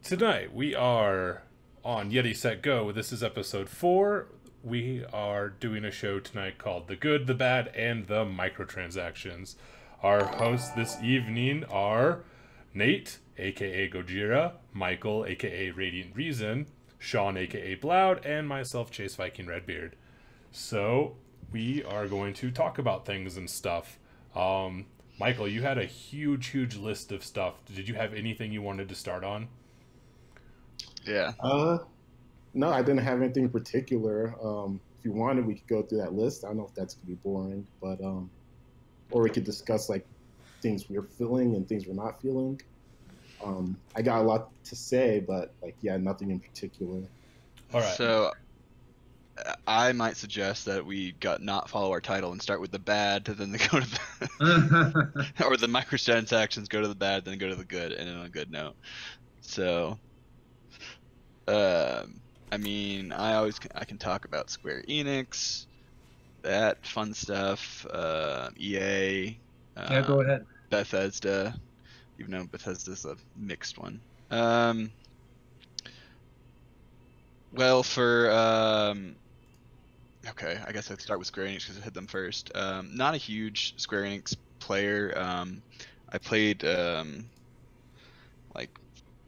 Tonight we are on Yeti Set Go. This is episode 4. We are doing a show tonight called The Good, the Bad, and the Microtransactions. Our hosts this evening are Nate, aka Gojira, Michael, aka Radiant Reason, Sean, aka Bloud, and myself, Chase Viking Redbeard. So we are going to talk about things and stuff. Michael, you had a huge list of stuff. Did you have anything you wanted to start on? Yeah. No, I didn't have anything particular. If you wanted, we could go through that list. I don't know if that's gonna be boring, but or we could discuss like things we're feeling and things we're not feeling. I got a lot to say, but like, yeah, nothing in particular. All right. So I might suggest that we not follow our title and start with the bad, then go to the or the microtransactions, go to the bad, then go to the good, and then on a good note. So, I mean, I can talk about Square Enix, that fun stuff, EA. Yeah, go ahead. Bethesda, even though Bethesda's a mixed one. Well, okay, I guess I'd start with Square Enix because I hit them first. Not a huge Square Enix player. I played like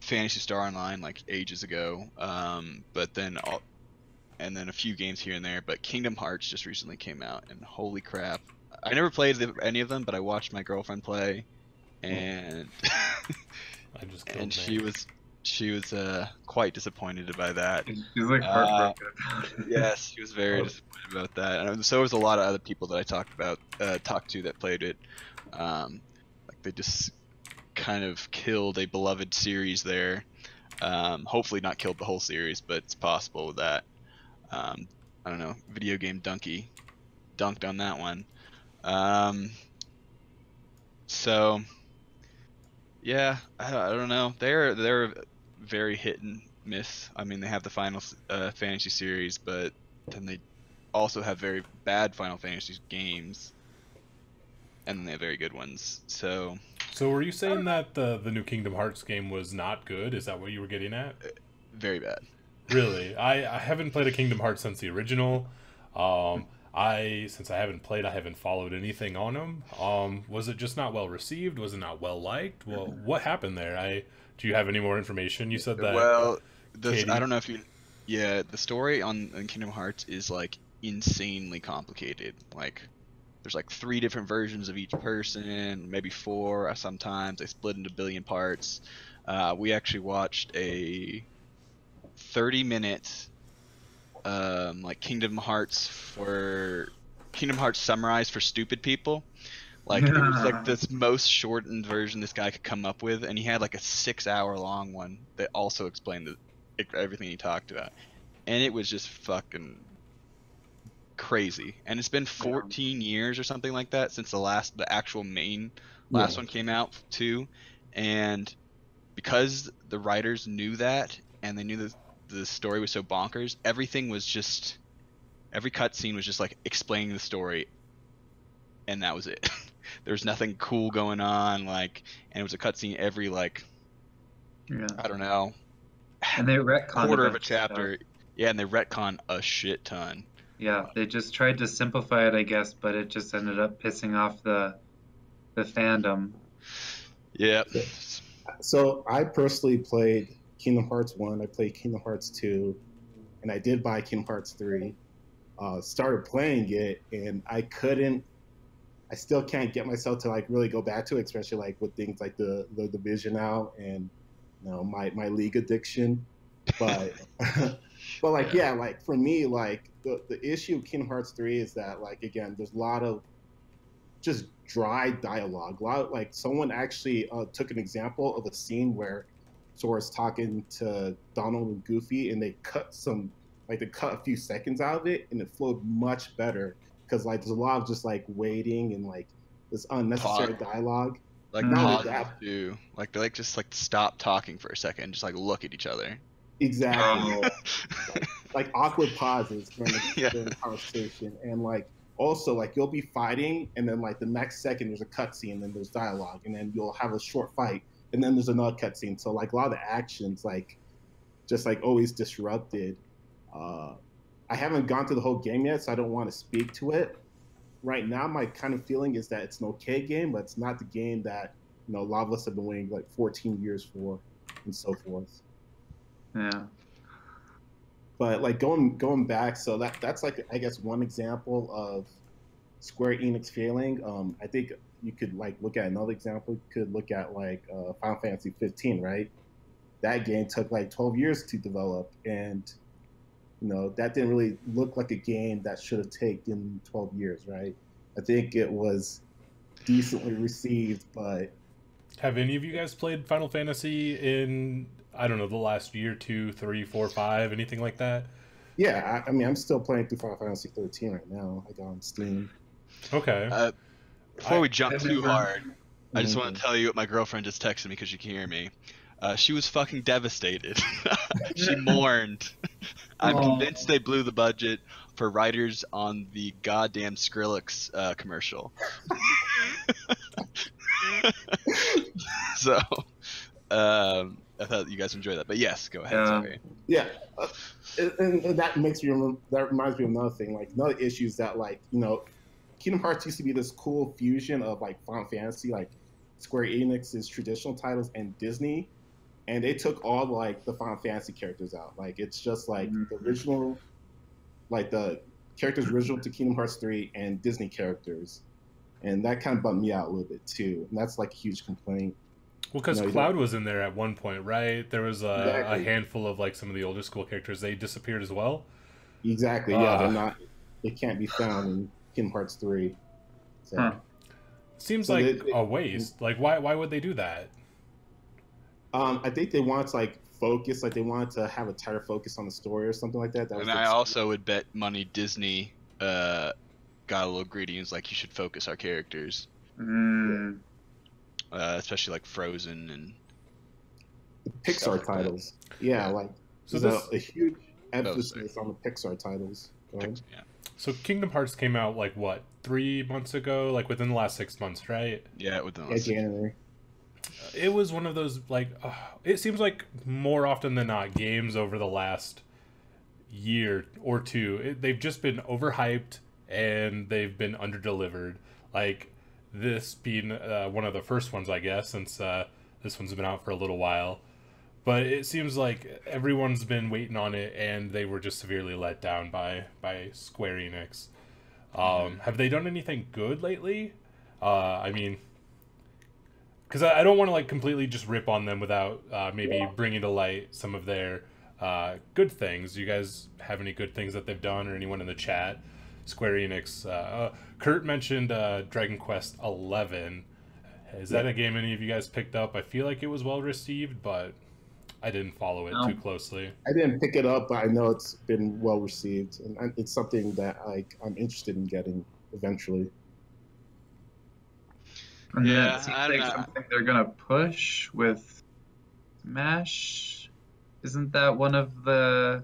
Phantasy Star Online like ages ago, but then a few games here and there. But Kingdom Hearts just recently came out, and holy crap! I never played any of them, but I watched my girlfriend play, and and she was quite disappointed by that. She's like heartbroken. Yes, she was very disappointed about that, and so was a lot of other people that I talked to that played it. Like they just kind of killed a beloved series there. Hopefully not killed the whole series, but it's possible with that. I don't know. Video game Donkey dunked on that one. So yeah, I don't know. They're very hit and miss. I mean, they have the Final Fantasy series, but then they also have very bad Final Fantasy games, and then they have very good ones. So were you saying that the new Kingdom Hearts game was not good? Is that what you were getting at? Very bad. Really? I haven't played a Kingdom Hearts since the original. Since I haven't played, I haven't followed anything on them. Was it just not well received? Was it not well liked? Well, what happened there? Do you have any more information? You said that. Well, I don't know if you. Yeah, the story on Kingdom Hearts is like insanely complicated. Like, there's like 3 different versions of each person, maybe 4. Sometimes they split into a billion parts. We actually watched a 30-minute like Kingdom Hearts summarized for stupid people. Like it was like this most shortened version this guy could come up with, and he had like a 6-hour long one that also explained everything he talked about, and it was just fucking crazy. And it's been 14 years or something like that since the actual main last one came out too, and because the writers knew that and they knew that the story was so bonkers, every cutscene was just like explaining the story, and that was it. There was nothing cool going on, like, and it was a cutscene every like, I don't know, and they retconned quarter of a chapter. Yeah, and they retcon a shit ton. Yeah, they just tried to simplify it, I guess, but it just ended up pissing off the fandom. Yeah. So I personally played Kingdom Hearts 1, I played Kingdom Hearts 2, and I did buy Kingdom Hearts 3. Started playing it, and I still can't get myself to like really go back to it, especially like with things like the Division out and my League addiction. But but like yeah, like for me, like the issue with Kingdom Hearts 3 is that like again, there's a lot of just dry dialogue. A lot of, like someone actually took an example of a scene where Sora's talking to Donald and Goofy, and they cut a few seconds out of it, and it flowed much better because like there's a lot of just like waiting and like this unnecessary dialogue. Like too. Like they just like stop talking for a second, just like look at each other. Exactly. like awkward pauses during the conversation, and like also like you'll be fighting, and then like the next second there's a cutscene, and then there's dialogue, and then you'll have a short fight, and then there's another cutscene. So like a lot of the actions like just like always disrupted. I haven't gone through the whole game yet, so I don't want to speak to it. Right now, my kind of feeling is that it's an okay game, but it's not the game that a lot of us have been waiting like 14 years for, and so forth. Yeah. But like going back, so that's like I guess one example of Square Enix failing. I think you could like look at another example. You could look at like Final Fantasy 15, right? That game took like 12 years to develop, and that didn't really look like a game that should have taken 12 years, right? I think it was decently received, but have any of you guys played Final Fantasy in, I don't know, the last year, 2, 3, 4, 5, anything like that? Yeah, I mean, I'm still playing through Final Fantasy 13 right now. I got on Steam. Okay. Before we jump too hard, I just want to tell you what my girlfriend just texted me because she can hear me. She was fucking devastated. She mourned. I'm convinced they blew the budget for writers on the goddamn Skrillex commercial. So, I thought you guys enjoyed that. But yes, go ahead. Sorry. Yeah, and that reminds me of another thing. Like another issue is that like Kingdom Hearts used to be this cool fusion of like Final Fantasy, like Square Enix's traditional titles, and Disney. And they took all like the Final Fantasy characters out. Like it's just like the original, like the characters original to Kingdom Hearts 3 and Disney characters, and that kind of bummed me out a little bit too. And that's like a huge complaint. Well, because Cloud was in there at one point, right? There was a handful of like some of the older school characters. They disappeared as well. Exactly. Yeah, they can't be found in Kingdom Hearts 3. So. Seems like a waste. Like why would they do that? I think they wanted to like focus, like they wanted to have a tighter focus on the story or something like that. And I also would bet money Disney got a little greedy and was like, you should focus our characters. Especially like Frozen and the Pixar titles. Yeah, like so there's a huge emphasis on the Pixar titles. Yeah. So Kingdom Hearts came out like what, 3 months ago? Like within the last 6 months, right? Yeah, within the last January. It was one of those like it seems like more often than not games over the last year or two they've just been overhyped and they've been underdelivered. Like this being one of the first ones, I guess, since this one's been out for a little while. But it seems like everyone's been waiting on it, and they were just severely let down by Square Enix. Have they done anything good lately? I mean, because I don't want to like completely just rip on them without maybe bringing to light some of their good things. You guys have any good things that they've done, or anyone in the chat? Square Enix. Kurt mentioned Dragon Quest 11. Is that a game any of you guys picked up? I feel like it was well received, but I didn't follow it too closely. I didn't pick it up, but I know it's been well received, and it's something that I'm interested in getting eventually. And yeah, it seems like something they're gonna push with Smash. Isn't that one of the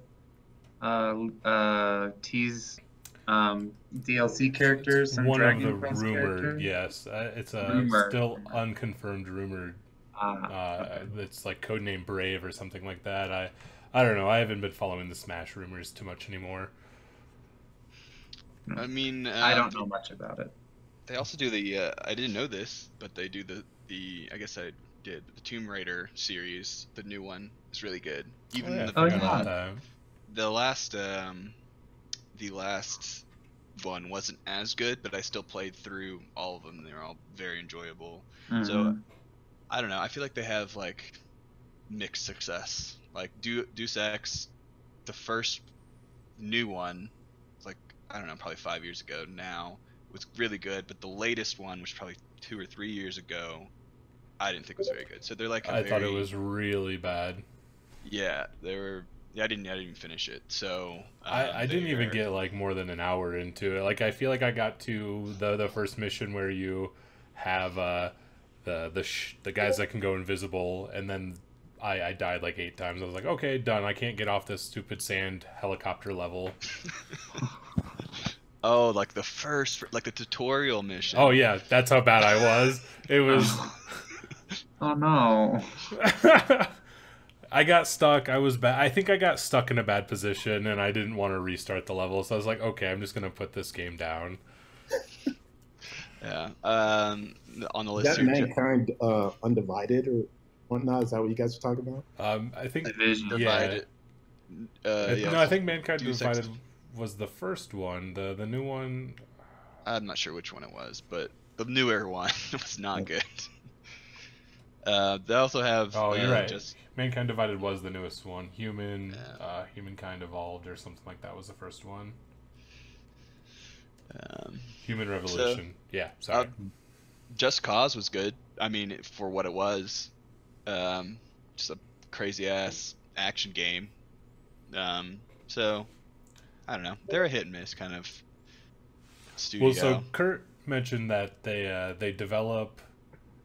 tease DLC characters and one Dragon of the Quest rumored characters? Yes, it's a still unconfirmed rumored. It's like codename Brave or something like that. I don't know. I haven't been following the Smash rumors too much anymore. I mean, I don't know much about it. They also do the I didn't know this, but they do the I guess I did the Tomb Raider series. The new one is really good. Even the last one wasn't as good, but I still played through all of them. They're all very enjoyable. So I don't know. I feel like they have like mixed success. Like Deus Ex, the first new one, like I don't know, probably 5 years ago now, was really good. But the latest one, which probably 2 or 3 years ago, I didn't think was very good. So they're like I thought it was really bad. Yeah, they were. Yeah, I didn't even finish it. So I didn't even get like more than an hour into it. Like I feel like I got to the first mission where you have the guys that can go invisible, and then I died like 8 times. I was like, okay, done. I can't get off this stupid sand helicopter level. Oh, like the first, like the tutorial mission. Oh yeah, that's how bad I was. It was. Oh no. I got stuck. I was bad. I think I got stuck in a bad position, and I didn't want to restart the level. So I was like, okay, I'm just gonna put this game down. Yeah. On the Is list that here, Mankind Undivided or whatnot? Is that what you guys are talking about? I think Division. yeah. Divided. Yes. No, I think Mankind Deus Divided Ex. was the first one. The new one. I'm not sure which one it was, but the newer one was not good. They also have. Oh, you're right. Just Mankind Divided was the newest one. Yeah. Humankind Evolved or something like that was the first one. um, Human Revolution. Yeah, sorry. Just Cause was good. I mean, for what it was, just a crazy ass action game. So I don't know. They're a hit and miss kind of studio. Well, so Kurt mentioned that they develop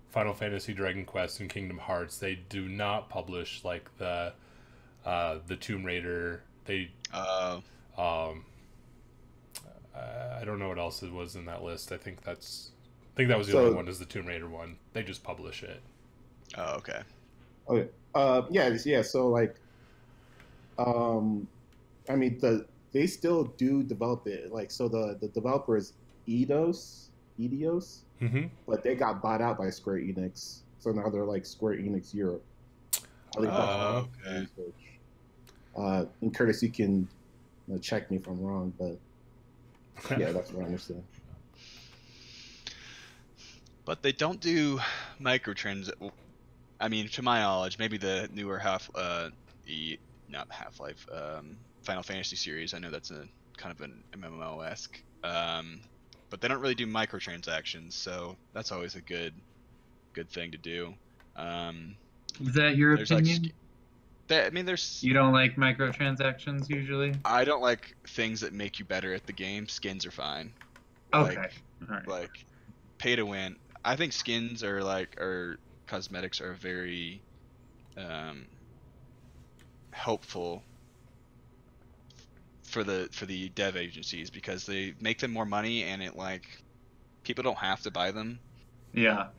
Final Fantasy, Dragon Quest, and Kingdom Hearts. They do not publish like the Tomb Raider. They I don't know what else it was in that list. I think that was the only one. Is the Tomb Raider one? They just publish it. Oh, okay. Okay. Yeah. So like, I mean, they still do develop it. Like, so the developer is Eidos, Mm-hmm. but they got bought out by Square Enix. So now they're like Square Enix Europe. I think that's Oh, okay. research. And Curtis, you can check me if I'm wrong, but yeah, that's what I understand. But they don't do microtrans. I mean, to my knowledge, maybe the newer not Half-Life, Final Fantasy series. I know that's a kind of an MMO-esque. But they don't really do microtransactions, so that's always a good thing to do. Is that your opinion? I mean, there's. You don't like microtransactions usually? I don't like things that make you better at the game. Skins are fine. Okay. Like, All right. like pay to win. I think skins or cosmetics are very helpful for the dev agencies because they make them more money and it like people don't have to buy them. Yeah.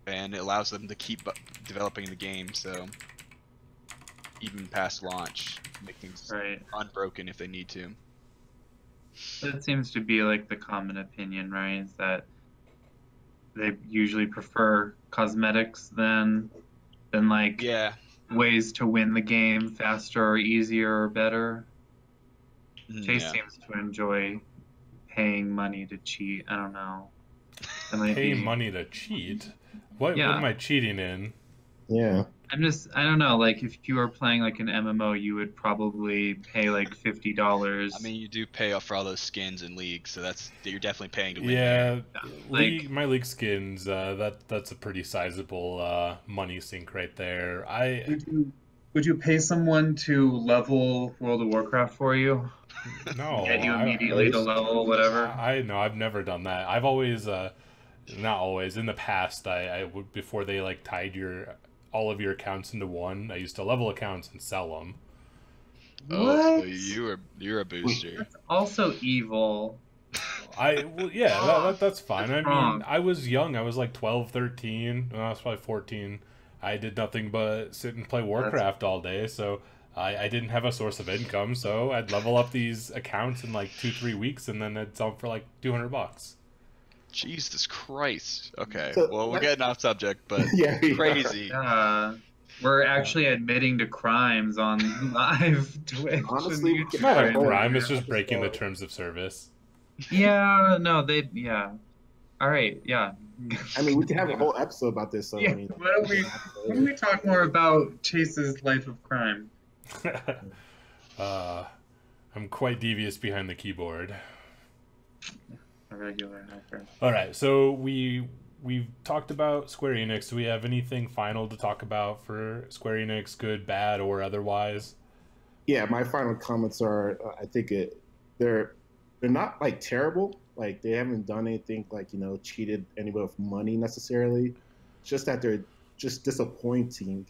And it allows them to keep developing the game, so even past launch, make things unbroken if they need to. That seems to be like the common opinion, right? Is that they usually prefer cosmetics than like ways to win the game faster or easier or better. Chase seems to enjoy paying money to cheat. I don't know. Pay money to cheat? What am I cheating in? Yeah. I don't know, like if you were playing like an MMO, you would probably pay like $50. I mean, you do pay off for all those skins in League, so you're definitely paying to win. Yeah, my League skins, that's a pretty sizable money sink right there. Would you pay someone to level World of Warcraft for you? No. Get you immediately to level whatever? No, I've never done that. I've always, not always, in the past, I would, before they like tied all of your accounts into one, I used to level accounts and sell them. Oh, so you're a booster. That's also evil. That's fine. That's I wrong. mean, I was young. I was like 12, 13. I was probably 14. I did nothing but sit and play Warcraft all day, so I didn't have a source of income, so I'd level up these accounts in like 2-3 weeks, and then I'd sell them for like $200. Jesus Christ. Okay, So well, we're getting off subject, but crazy. We're actually admitting to crimes on live Twitch. Honestly, It's not a crime. It's just breaking the terms of service. Yeah, no, all right, yeah. I mean, we can have a whole episode about this. So, Yeah, I mean, why don't we talk more about Chase's life of crime? I'm quite devious behind the keyboard. A regular hacker. All right, so we've talked about Square Enix. Do we have anything final to talk about for Square Enix, good, bad, or otherwise? Yeah, my final comments are: I think they're not like terrible. Like they haven't done anything like cheated anybody with money necessarily. It's just that they're just disappointing.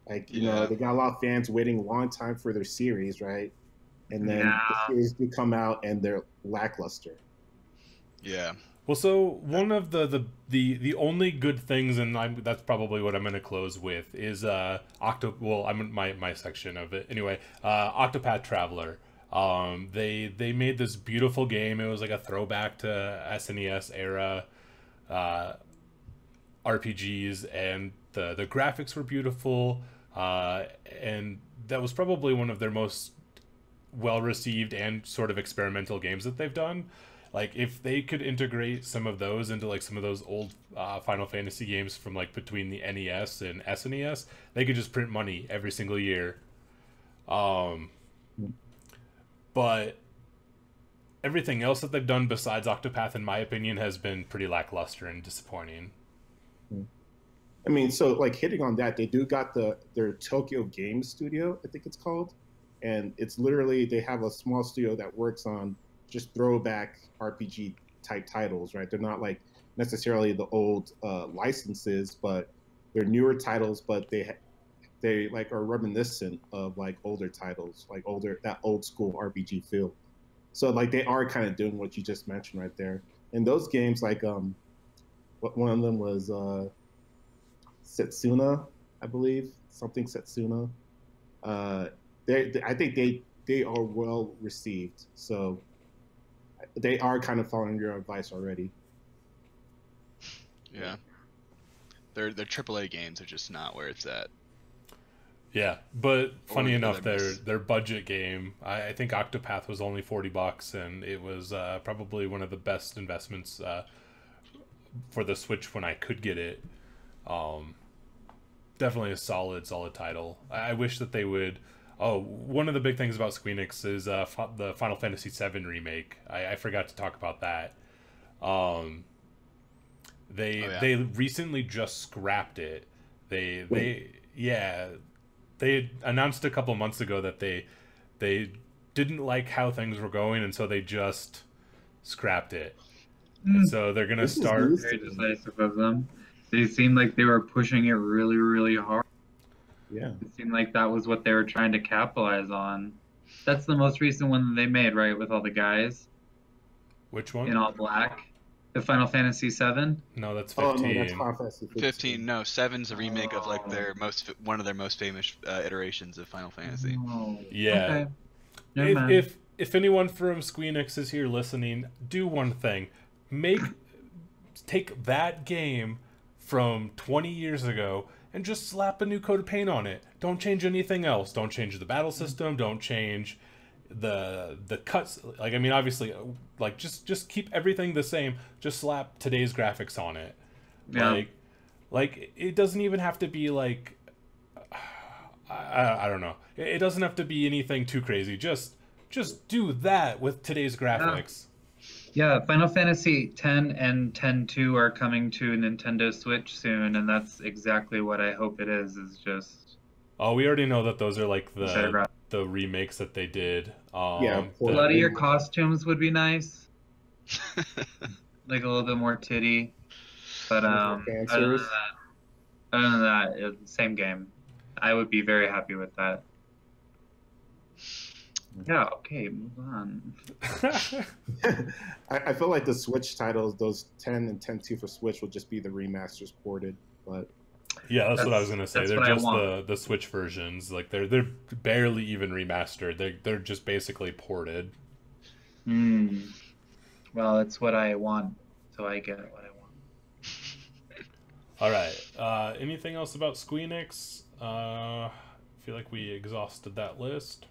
Like they got a lot of fans waiting a long time for their series, right? And then the series do come out and they're lackluster. Yeah. Well, so one of the only good things, and that's probably what I'm going to close with, is Well, I'm in my section of it anyway. Octopath Traveler. They made this beautiful game. It was like a throwback to SNES era RPGs, and the graphics were beautiful. And that was probably one of their most well received and sort of experimental games that they've done. Like, if they could integrate some of those into like some of those old Final Fantasy games from like between the NES and SNES, they could just print money every single year. But everything else that they've done besides Octopath, in my opinion, has been pretty lackluster and disappointing. I mean, so like hitting on that, they do got their Tokyo Game Studio, I think it's called, and it's literally they have a small studio that works on just throwback RPG type titles, right? They're not like necessarily the old licenses, but they're newer titles, but they like are reminiscent of like older titles, like that old school RPG feel. So like they are kind of doing what you just mentioned right there. And those games, like one of them was Setsuna, I believe, something Setsuna. I think they are well received, so they are kind of following your advice already. Yeah, their AAA games are just not where it's at. Yeah, but funny enough, their budget game, I think Octopath was only $40, and it was probably one of the best investments for the Switch when I could get it. Definitely a solid title. I wish that they would. Oh, one of the big things about Squeenix is the Final Fantasy VII remake. I forgot to talk about that. They recently just scrapped it. They announced a couple months ago that they didn't like how things were going, and so they just scrapped it. And so they're gonna start. Very decisive of them. They seemed like they were pushing it really, really hard. Yeah. It seemed like that was what they were trying to capitalize on. That's the most recent one that they made, right, with all the guys? Which one? In all black. The Final Fantasy VII? No, that's 15. Oh, no, that's Final Fantasy 15. No, 7's a remake of like one of their most famous iterations of Final Fantasy. Oh, yeah. Okay. If anyone from Squeenix is here listening, do one thing. Take that game from 20 years ago and just slap a new coat of paint on it. Don't change anything else. Don't change the battle system. Don't change the cuts. Like, I mean, obviously, like just keep everything the same. Just slap today's graphics on it. Yeah. Like it doesn't even have to be like I don't know. It doesn't have to be anything too crazy. Just do that with today's graphics. Yeah, Final Fantasy X and X-2 are coming to Nintendo Switch soon, and that's exactly what I hope it is just... Oh, we already know that those are like the remakes that they did. Yeah, a lot of your costumes would be nice. Like a little bit more titty. But other than that, same game. I would be very happy with that. Yeah, okay, move on. I feel like the Switch titles, those 10 and 10-2 for Switch, will just be the remasters ported. But yeah, that's what I was gonna say. They're just the Switch versions. Like they're barely even remastered. They're just basically ported. Well, it's what I want, so I get what I want. All right. Anything else about Squeenix? I feel like we exhausted that list.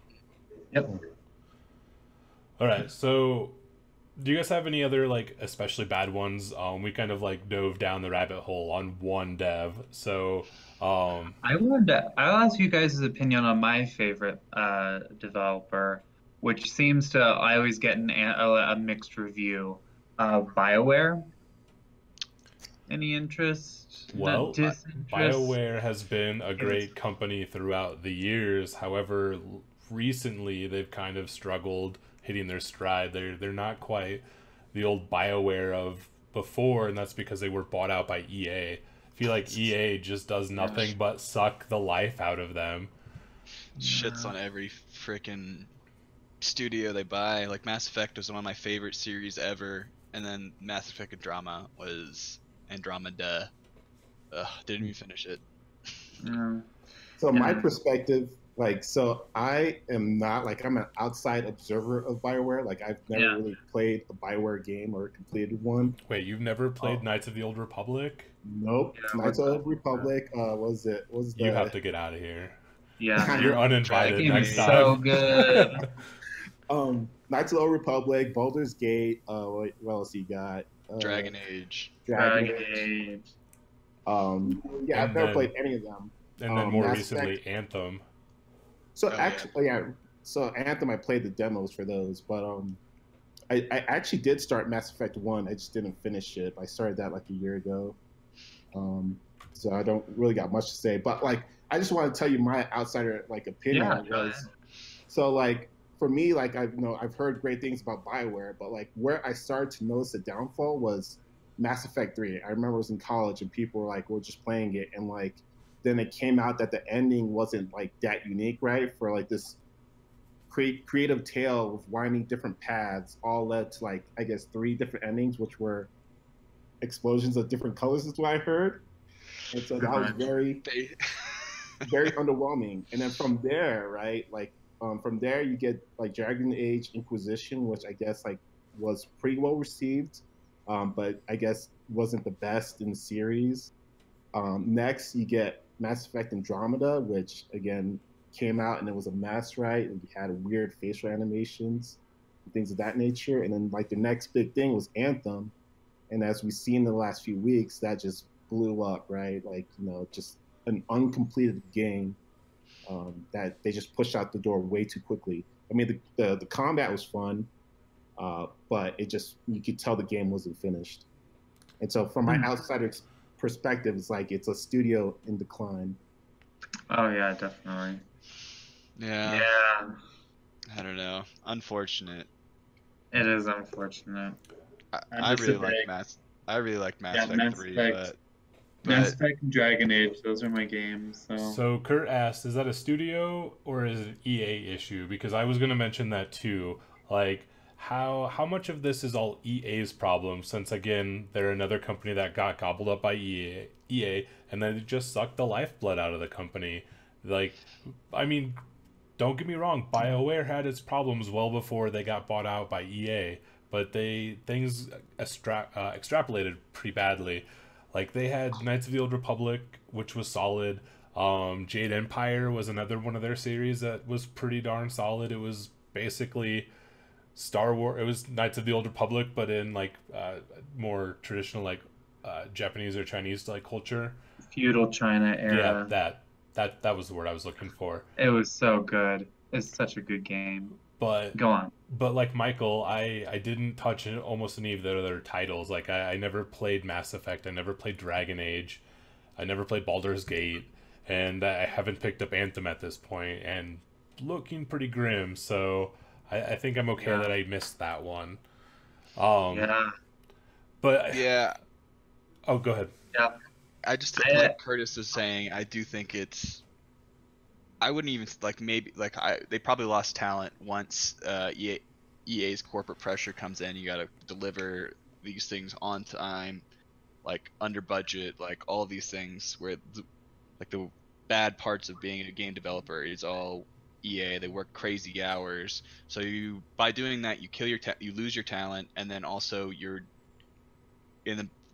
Yep. All right. So, do you guys have any other like especially bad ones? We kind of like dove down the rabbit hole on one dev. So, I'll ask you guys' opinion on my favorite developer, which seems to I always get a mixed review. BioWare. Any interest? Well, BioWare has been a great company throughout the years. However, recently they've kind of struggled hitting their stride. They're not quite the old BioWare of before, and that's because they were bought out by EA. I feel like EA just does nothing but suck the life out of them. Shits on every freaking studio they buy. Like Mass Effect was one of my favorite series ever, and then Mass Effect Andromeda. Didn't even finish it. So my perspective, like, so I am not like I'm an outside observer of BioWare. Like I've never really played a BioWare game or completed one. Wait, you've never played Knights of the Old Republic? Nope. Knights of the Old Republic. You have to get out of here. Yeah, you're uninvited next time. So good. Knights of the Old Republic, Baldur's Gate. What else you got? Dragon Age. Dragon Age. Yeah, I've never played any of them. And then more recently, Anthem. So so Anthem, I played the demos for those, but I actually did start Mass Effect 1. I just didn't finish it. I started that like a year ago. So I don't really got much to say, but like I just want to tell you my outsider like opinion was. So like for me, like I've heard great things about BioWare, but like where I started to notice the downfall was Mass Effect 3. I remember I was in college and people were like, we're just playing it, and like then it came out that the ending wasn't like that unique, right? For like this creative tale of winding different paths, all led to like I guess 3 different endings, which were explosions of different colors, is what I heard. And so that was very, very underwhelming. And then from there, right, like from there you get like Dragon Age Inquisition, which I guess like was pretty well received, but I guess wasn't the best in the series. Next you get Mass Effect Andromeda, which again came out and it was a mess, right? And you had weird facial animations and things of that nature. And then like the next big thing was Anthem. And as we've seen in the last few weeks, that just blew up, right? Like, just an uncompleted game that they just pushed out the door way too quickly. I mean, the combat was fun, but you could tell the game wasn't finished. And so from my outsider perspective, it's like it's a studio in decline. Oh, yeah, definitely. Yeah. I don't know. Unfortunate. It is unfortunate. I really like Mass Effect 3, but Mass Effect and Dragon Age, those are my games. So Kurt asked, is that a studio or is it an EA issue? Because I was going to mention that too. Like, how much of this is all EA's problem, since again they're another company that got gobbled up by EA, and then it just sucked the lifeblood out of the company. Like, I mean, don't get me wrong, BioWare had its problems well before they got bought out by EA, but things extrapolated pretty badly. Like they had Knights of the Old Republic, which was solid. Jade Empire was another one of their series that was pretty darn solid. It was basically Star Wars. It was Knights of the Old Republic, but in like more traditional like Japanese or Chinese like culture. Feudal China era. Yeah, that was the word I was looking for. It was so good. It's such a good game. But go on. But like Michael, I didn't touch almost any of the other titles. Like I never played Mass Effect. I never played Dragon Age. I never played Baldur's Gate, and I haven't picked up Anthem at this point, and looking pretty grim. So I think I'm okay that I missed that one. But yeah. Oh, go ahead. Yeah. I just think, like Curtis is saying, I do think it's. I wouldn't even they probably lost talent once EA's corporate pressure comes in. You got to deliver these things on time, like under budget, like all these things where the bad parts of being a game developer is all EA. They work crazy hours, so by doing that you you lose your talent, and then also you're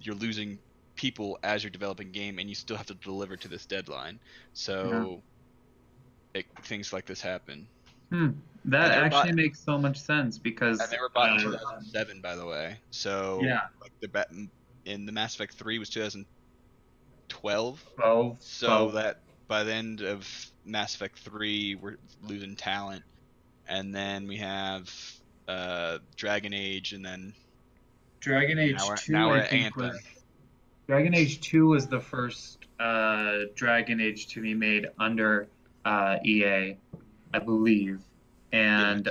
losing people as you're developing game, and you still have to deliver to this deadline. So things like this happen. That actually makes so much sense because they were bought in 2007, by the way. So like in the Mass Effect 3 was 2012. So that by the end of Mass Effect 3, we're losing talent, and then we have Dragon Age, and then Dragon Age 2. Now we're at Anthem. Dragon Age 2 was the first Dragon Age to be made under EA, I believe. And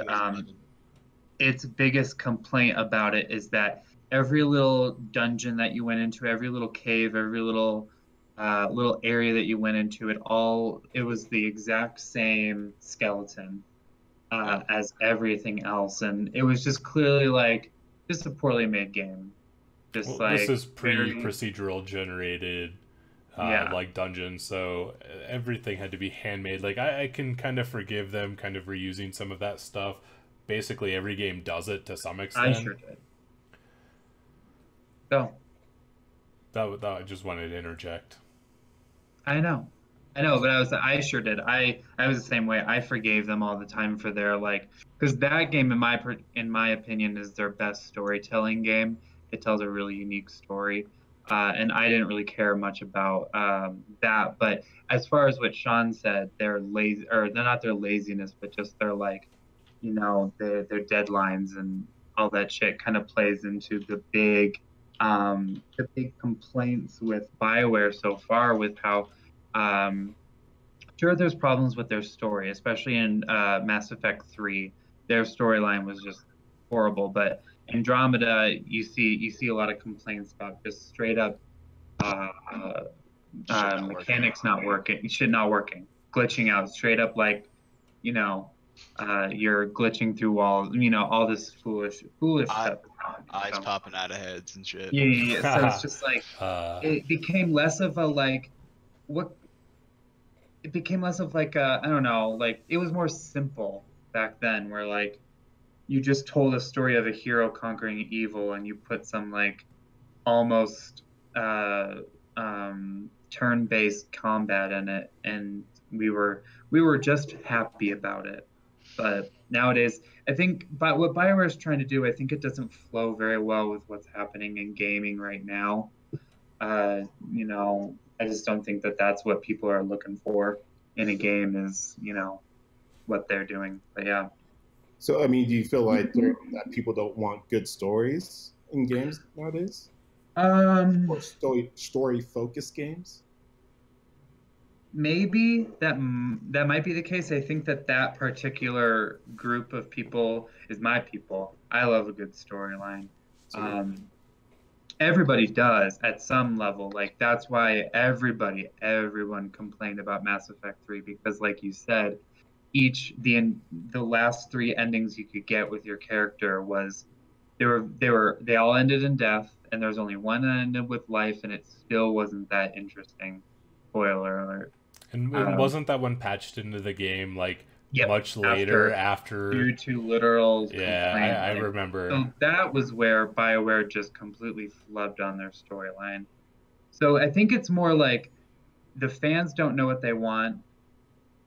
its biggest complaint about it is that every little dungeon that you went into, every little cave, every little area that you went into, it was the exact same skeleton as everything else. And it was just clearly like, just a poorly made game. Just well, this is very, pre-procedural generated yeah, like dungeons, so everything had to be handmade. Like I can kind of forgive them kind of reusing some of that stuff. Basically every game does it to some I extent. sure did. So That I just wanted to interject. I know. I know, but I sure did. I was the same way. I forgave them all the time for their like, because that game in my opinion is their best storytelling game. It tells a really unique story, and I didn't really care much about that. But as far as what Sean said, their lazy or they're not their laziness, but just their like, their deadlines and all that shit kind of plays into the big complaints with BioWare so far with how sure there's problems with their story, especially in Mass Effect 3. Their storyline was just horrible, but Andromeda, you see a lot of complaints about just straight up uh, mechanics not working, shit not working, glitching out, straight up like you know, you're glitching through walls, all this foolish stuff. Eyes So, popping out of heads and shit. yeah, yeah, yeah. So it's just like uh, it became less of a like what it became less of like a I don't know, like it was more simple back then where like you just told a story of a hero conquering evil and you put some like almost uh turn-based combat in it and we were just happy about it. But nowadays, I think but what BioWare is trying to do, I think it doesn't flow very well with what's happening in gaming right now. Uh, I just don't think that that's what people are looking for in a game is, what they're doing. But yeah. So, I mean, do you feel like that people don't want good stories in games nowadays, Um, or story focused games? Maybe that might be the case. I think that particular group of people is my people. I love a good storyline. So, Um, Everybody does at some level. Like that's why everyone complained about Mass Effect 3 because, like you said, the last three endings you could get with your character was they all ended in death, and there was only one that ended with life, and it still wasn't that interesting. Spoiler alert. and Um, wasn't that one patched into the game like yep, much later due after? to literal Yeah, complaint. I Like, remember. so that was where BioWare just completely flubbed on their storyline. So I think it's more like the fans don't know what they want,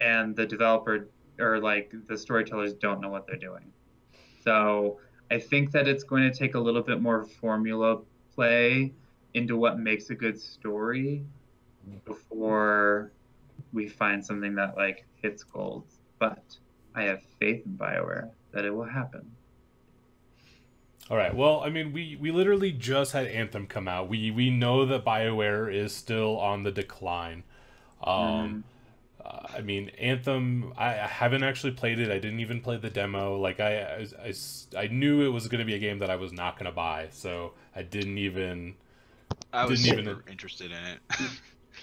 and the developer or like the storytellers don't know what they're doing. So I think that it's going to take a little bit more formula play into what makes a good story before we find something that like hits gold. But I have faith in BioWare that it will happen. All right. Well, I mean, we literally just had Anthem come out. We know that BioWare is still on the decline. Um, Mm-hmm. I mean, Anthem. I haven't actually played it. I didn't even play the demo. Like I knew it was going to be a game that I was not going to buy, so I didn't even. I was Didn't super even. interested in it.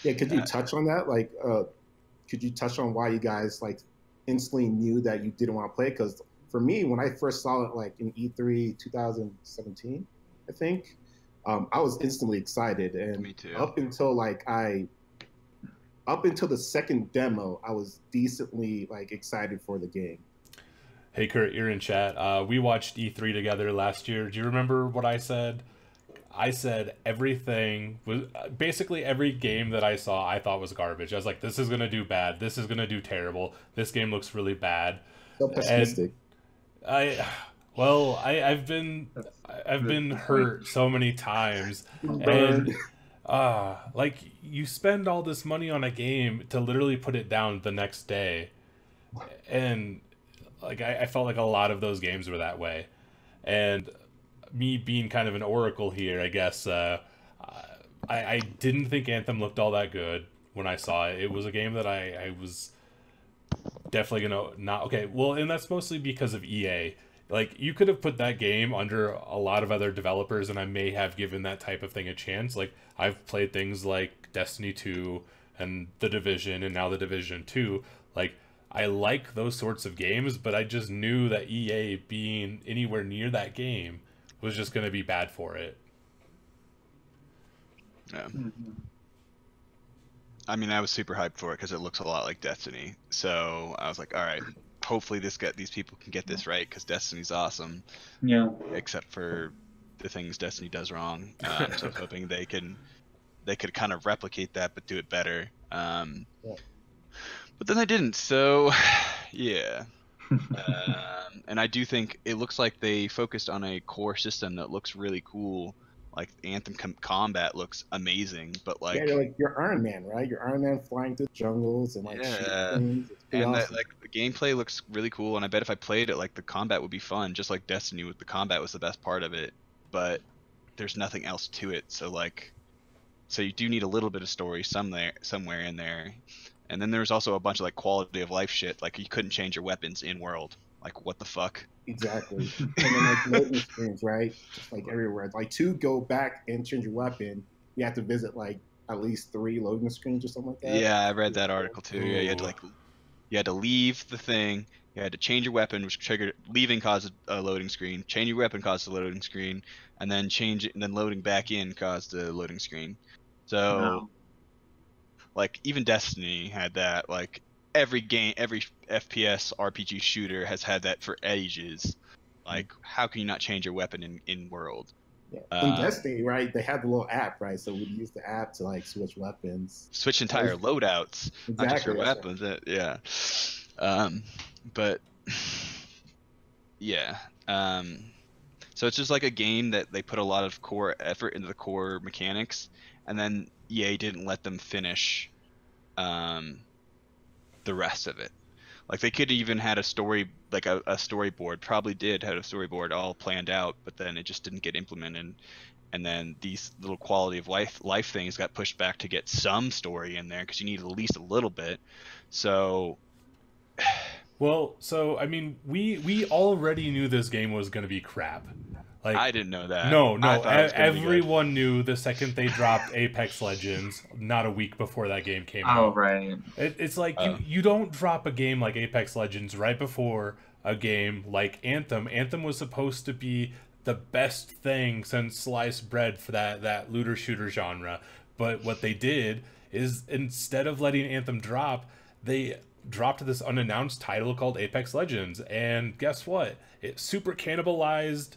yeah, could you touch on that? Like, could you touch on why you guys like instantly knew that you didn't want to play? Because for me, when I first saw it, like in E3 2017, I think, I was instantly excited, and Me too. up until the second demo, I was decently like excited for the game. Hey Kurt, you're in chat. We watched E3 together last year. Do you remember what I said? I said everything was basically every game that I saw I thought was garbage. I was like, this is gonna do bad. This is gonna do terrible. This game looks really bad. So And pessimistic. I, well, I've been hurt so many times, and Burned. like you spend all this money on a game to literally put it down the next day, and like I felt like a lot of those games were that way, and me being kind of an oracle here, I guess. I didn't think Anthem looked all that good when I saw it. It was a game that I was definitely gonna not okay. Well, and that's mostly because of EA. Like you could have put that game under a lot of other developers, and I may have given that type of thing a chance. Like I've played things like Destiny 2 and The Division, and now The Division 2. Like I like those sorts of games, but I just knew that EA being anywhere near that game was just going to be bad for it. Yeah. I mean, I was super hyped for it because it looks a lot like Destiny. So I was like, all right, hopefully these people can get this right because Destiny's awesome. Yeah. Except for the things Destiny does wrong. So I was hoping they could kind of replicate that but do it better. But then they didn't. So yeah. And I do think it looks like they focused on a core system that looks really cool. Like Anthem combat looks amazing, but like you're Iron Man, right? You're Iron Man flying through the jungles and like shooting things. It's awesome. Like the gameplay looks really cool, and I bet if I played it, like the combat would be fun, just like Destiny. With the combat was the best part of it, but there's nothing else to it. So you do need a little bit of story somewhere in there, and then there's also a bunch of like quality of life shit, like you couldn't change your weapons in world. Like, what the fuck? Exactly. And then like loading screens, right? Just like everywhere. Like to go back and change your weapon, you have to visit like at least 3 loading screens or something like that. Yeah, I read that article too. Yeah, you had to leave the thing. You had to change your weapon, which triggered leaving caused a loading screen. Change your weapon caused a loading screen, and then change it, and then loading back in caused a loading screen. So, like even Destiny had that. Like every FPS RPG shooter has had that for ages. Like, how can you not change your weapon in world? Yeah. In Destiny, right, they had the little app, right? So we'd use the app to like switch weapons, switch entire loadouts, exactly, not just your weapons. Right. Yeah. But yeah. So it's just like a game that they put a lot of core effort into the core mechanics, and then EA didn't let them finish the rest of it. Like they could even had a story, like a storyboard, probably had a storyboard all planned out, but then it just didn't get implemented. And then these little quality of life things got pushed back to get some story in there because you need at least a little bit. So, well, I mean, we already knew this game was going to be crap. Like, I didn't know that. No, everyone knew the second they dropped Apex Legends, not a week before that game came out. Oh, right. It's like you don't drop a game like Apex Legends right before a game like Anthem. Anthem was supposed to be the best thing since sliced bread for that looter shooter genre. But what they did is instead of letting Anthem drop, they dropped this unannounced title called Apex Legends. And guess what? It super cannibalized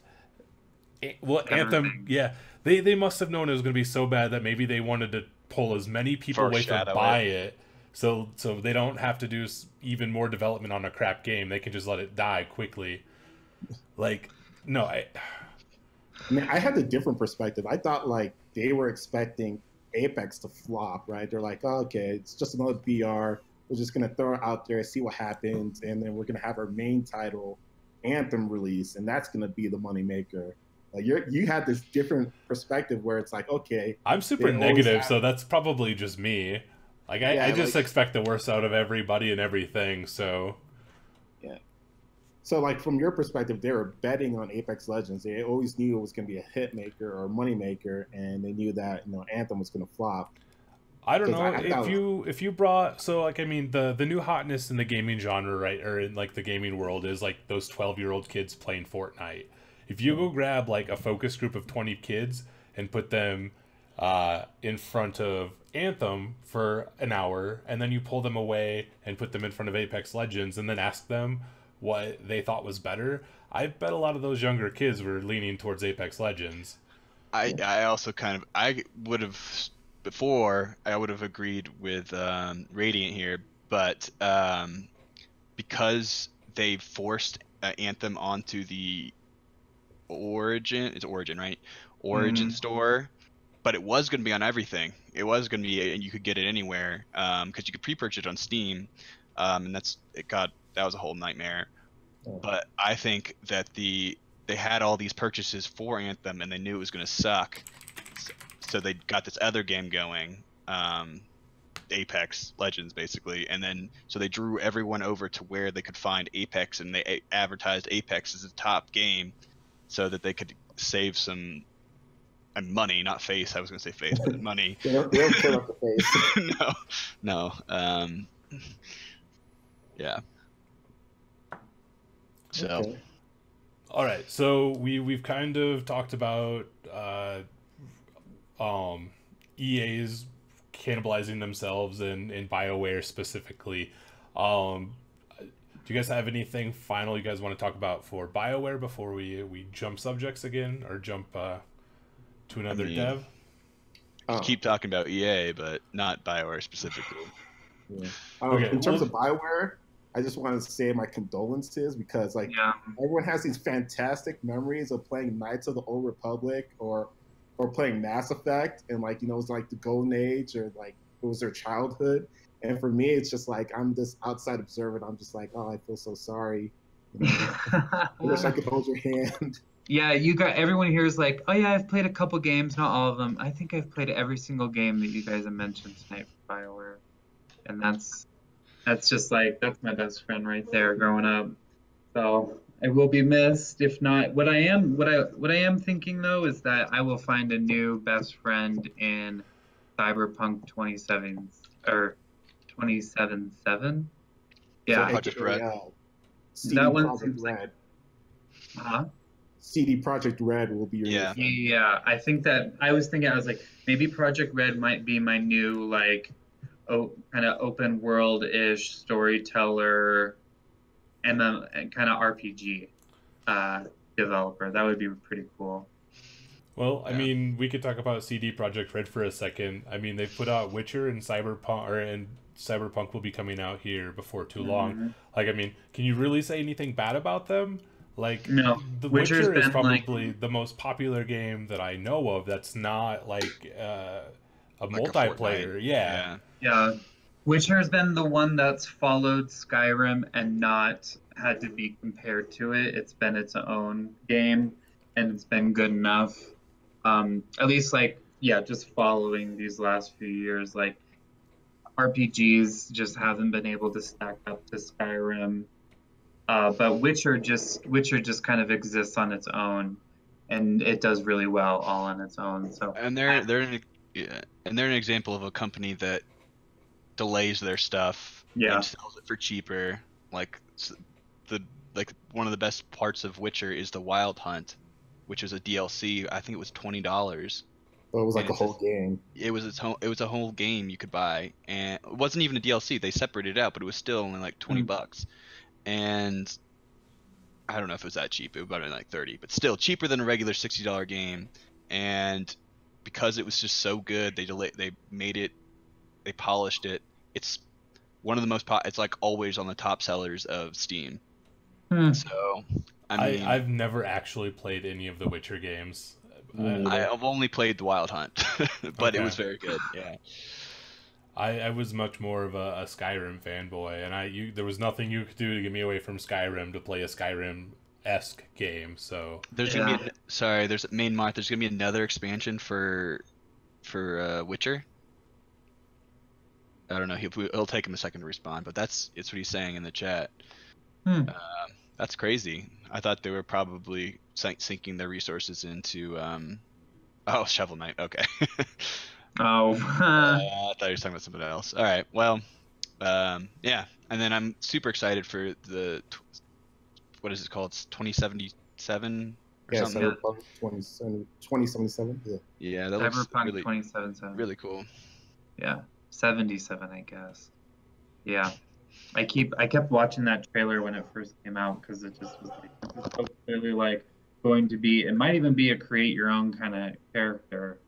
Anthem. Yeah, they must have known it was going to be so bad that maybe they wanted to pull as many people away from buy it, so they don't have to do even more development on a crap game. They can just let it die quickly. Like, no, I mean, I had a different perspective. I thought like they were expecting Apex to flop, right? They're like, oh, okay, it's just another BR. We're just gonna throw it out there, see what happens, and then we're gonna have our main title, Anthem, release, and that's gonna be the moneymaker. Like you had this different perspective where it's like, okay, I'm super negative, so that's probably just me. Like I just expect the worst out of everybody and everything. So yeah. So like from your perspective, they were betting on Apex Legends. They always knew it was going to be a hit maker or a money maker, and they knew that Anthem was going to flop. I don't know if you brought I mean the new hotness in the gaming genre, right, or in like the gaming world is like those 12-year-old kids playing Fortnite. If you go grab like a focus group of 20 kids and put them in front of Anthem for an hour, and then you pull them away and put them in front of Apex Legends, and then ask them what they thought was better, I bet a lot of those younger kids were leaning towards Apex Legends. I also I would have agreed with Radiant here, but because they forced Anthem onto the Origin right? Origin store, but it was going to be on everything. It was going to be, and you could get it anywhere because you could pre-purchase it on Steam, and that was a whole nightmare. But I think that they had all these purchases for Anthem, and they knew it was going to suck, so they got this other game going, Apex Legends basically, and then so they drew everyone over to where they could find Apex, and they advertised Apex as a top game so that they could save some money, not face. I was going to say face, but money. They don't kill up the face. No. Yeah. So, All right, so we've kind of talked about EA's cannibalizing themselves and BioWare specifically. Do you guys have anything final you guys want to talk about for BioWare before we jump subjects again or jump to another dev? Keep talking about EA, but not BioWare specifically. Yeah. In terms of BioWare, I just want to say my condolences because everyone has these fantastic memories of playing Knights of the Old Republic or playing Mass Effect, and it was like the golden age, or like it was their childhood. And for me, it's just like I'm this outside observer. And I'm just like, oh, I feel so sorry. I wish I could hold your hand. Yeah, everyone here is like, oh yeah, I've played a couple games, not all of them. I think I've played every single game that you guys have mentioned tonight for BioWare, and that's just like that's my best friend right there growing up. So I will be missed. If not, what I am thinking though is that I will find a new best friend in Cyberpunk 27 or 277. Yeah, Project Red. CD Projekt Red. Huh? CD Projekt Red will be your new friend. Yeah. I think that I was like maybe Project Red might be my new kind of open world-ish storyteller and then kind of RPG developer. That would be pretty cool. Well, I mean, we could talk about CD Projekt Red for a second. I mean, they put out Witcher and Cyberpunk will be coming out here before too long. Like, I mean, can you really say anything bad about them? Like, no. The Witcher is probably the most popular game that I know of that's not like a multiplayer. Yeah. Witcher has been the one that's followed Skyrim and not had to be compared to it. It's been its own game, and it's been good enough. At least, just following these last few years, RPGs just haven't been able to stack up to Skyrim. But Witcher just kind of exists on its own, and it does really well all on its own. So and they're an example of a company that delays their stuff and sells it for cheaper. One of the best parts of Witcher is the Wild Hunt, which was a DLC. I think it was $20. So it was like a whole game. It was a whole game you could buy, and it wasn't even a DLC. They separated it out, but it was still only like $20. And I don't know if it was that cheap. It would have been like 30, but still cheaper than a regular $60 game. And because it was just so good, they made it, they polished it. It's one of the most it's like always on the top sellers of Steam. So I mean, I've never actually played any of the Witcher games. I've only played the Wild Hunt, but it was very good. Yeah. I was much more of a Skyrim fanboy, and there was nothing you could do to get me away from Skyrim to play a Skyrim-esque game. So there's gonna be there's gonna be another expansion for Witcher. I don't know. It'll take him a second to respond, but it's what he's saying in the chat. That's crazy. I thought they were probably sinking their resources into Shovel Knight. Okay. I thought you were talking about something else. All right. Well, yeah. And then I'm super excited for what is it called? It's 2077 or something. Cyberpunk 2077. Yeah. Yeah, that looks Cyberpunk really, 2077. really cool. Yeah, 77, I guess. Yeah. I kept watching that trailer when it first came out because it just was so clearly going to be. It might even be a create your own kind of character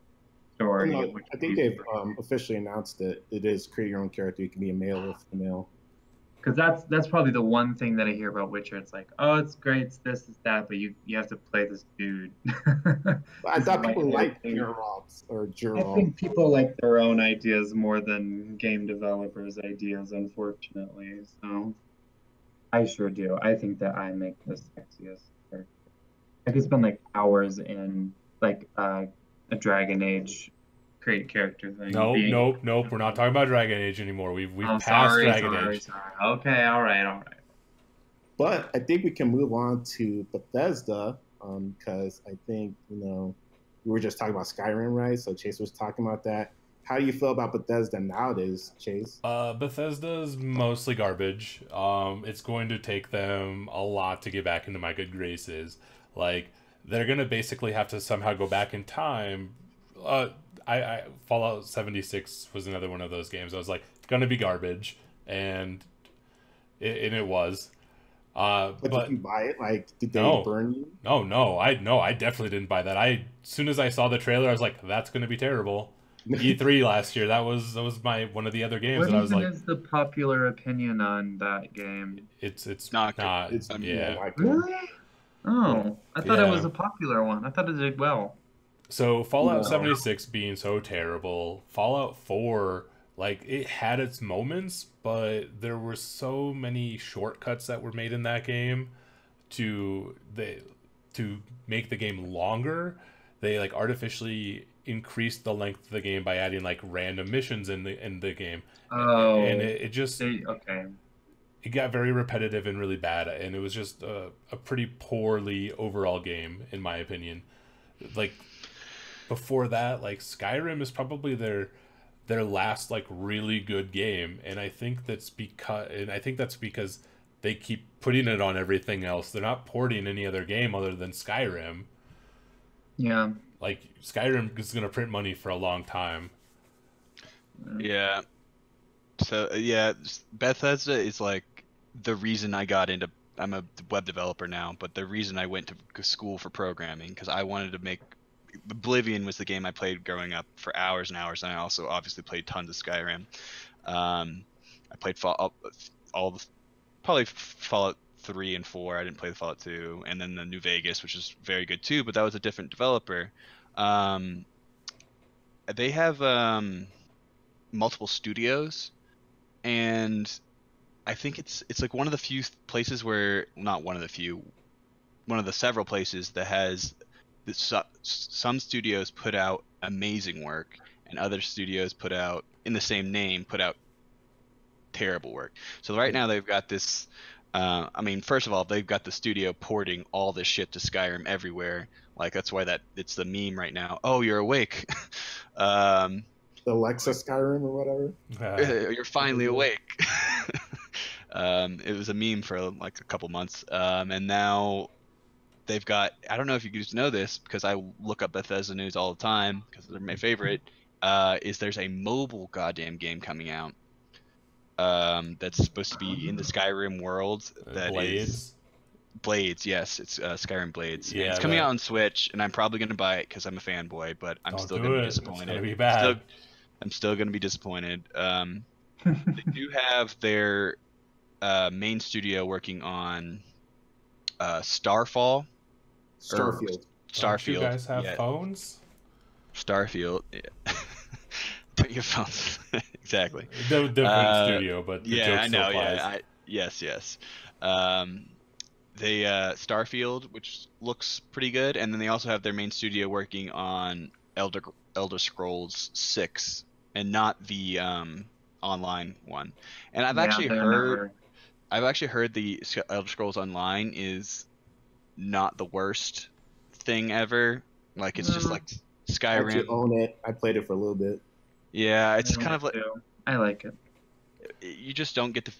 story. I think they've officially announced that it is create your own character. You can be a male or female. Because that's probably the one thing that I hear about Witcher. It's like, oh, it's great, it's this, it's that, but you have to play this dude. I thought people liked Geralt or Geralt. I think people like their own ideas more than game developers' ideas, unfortunately. So I sure do. I think that I make the sexiest character. I could spend hours in a Dragon Age create character thing. Nope. We're not talking about Dragon Age anymore. We've passed Dragon Age. Okay, all right. But I think we can move on to Bethesda because I think we were just talking about Skyrim, right? So Chase was talking about that, How do you feel about Bethesda nowadays, Chase? Bethesda's mostly garbage. It's going to take them a lot to get back into my good graces. Like, they're gonna basically have to somehow go back in time. I Fallout 76 was another one of those games. I was like, gonna be garbage, and it was. But did you buy it? Like, did they no, burn you? No, I definitely didn't buy that. As soon as I saw the trailer, I was like, that's gonna be terrible. E3 last year, that was my one of the other games What that I was even like, is the popular opinion on that game? it's not not It's yeah. like Really? Oh, I thought it was Yeah. a popular one. I thought it did well. So Fallout No. 76 being so terrible, Fallout 4, like, it had its moments, but there were so many shortcuts that were made in that game to make the game longer. They like artificially increased the length of the game by adding like random missions in the game. Oh, And it just okay. it got very repetitive and really bad, and it was just a pretty poorly overall game in my opinion. Like, before that, like, Skyrim is probably their last like really good game, and I think that's because they keep putting it on everything else. They're not porting any other game other than Skyrim. Yeah. Like, Skyrim is going to print money for a long time. Yeah. So yeah, Bethesda is like the reason I got into. I'm a web developer now, but the reason I went to school for programming, because I wanted to make. Oblivion was the game I played growing up for hours and hours, and I also obviously played tons of Skyrim. I played probably Fallout 3 and 4. I didn't play the Fallout 2, and then the New Vegas, which is very good too, but that was a different developer. They have multiple studios, and I think it's like one of the few places where, not one of the few, one of the several places that has some studios put out amazing work, and other studios put out, in the same name, put out terrible work. So right now they've got this. I mean, first of all, they've got the studio porting all this shit to Skyrim everywhere. Like, that's why it's the meme right now. Oh, you're awake. The Alexa Skyrim or whatever. You're finally awake. It was a meme for like a couple months, and now they've got. I don't know if you guys know this, because I look up Bethesda news all the time because they're my favorite. Is there's a mobile goddamn game coming out that's supposed to be in the Skyrim world. That Blades. is Blades. Yes, it's Skyrim Blades. Yeah, and it's coming out on Switch, and I'm probably going to buy it because I'm a fanboy. But I'm still going to be disappointed. It's going to be bad. I'm still going to be disappointed. They do have their main studio working on Starfield. Don't you guys have phones? Starfield. Yeah. Put your phones. Exactly. Different studio, but the joke I know. still applies. Yeah. Yes. They Starfield, which looks pretty good, and then they also have their main studio working on Elder Scrolls 6, and not the online one. And I've actually heard the Elder Scrolls Online is not the worst thing ever. Like, it's just like Skyrim. I actually own it. I played it for a little bit. Yeah, it's kind of like, I like it. You just don't get to,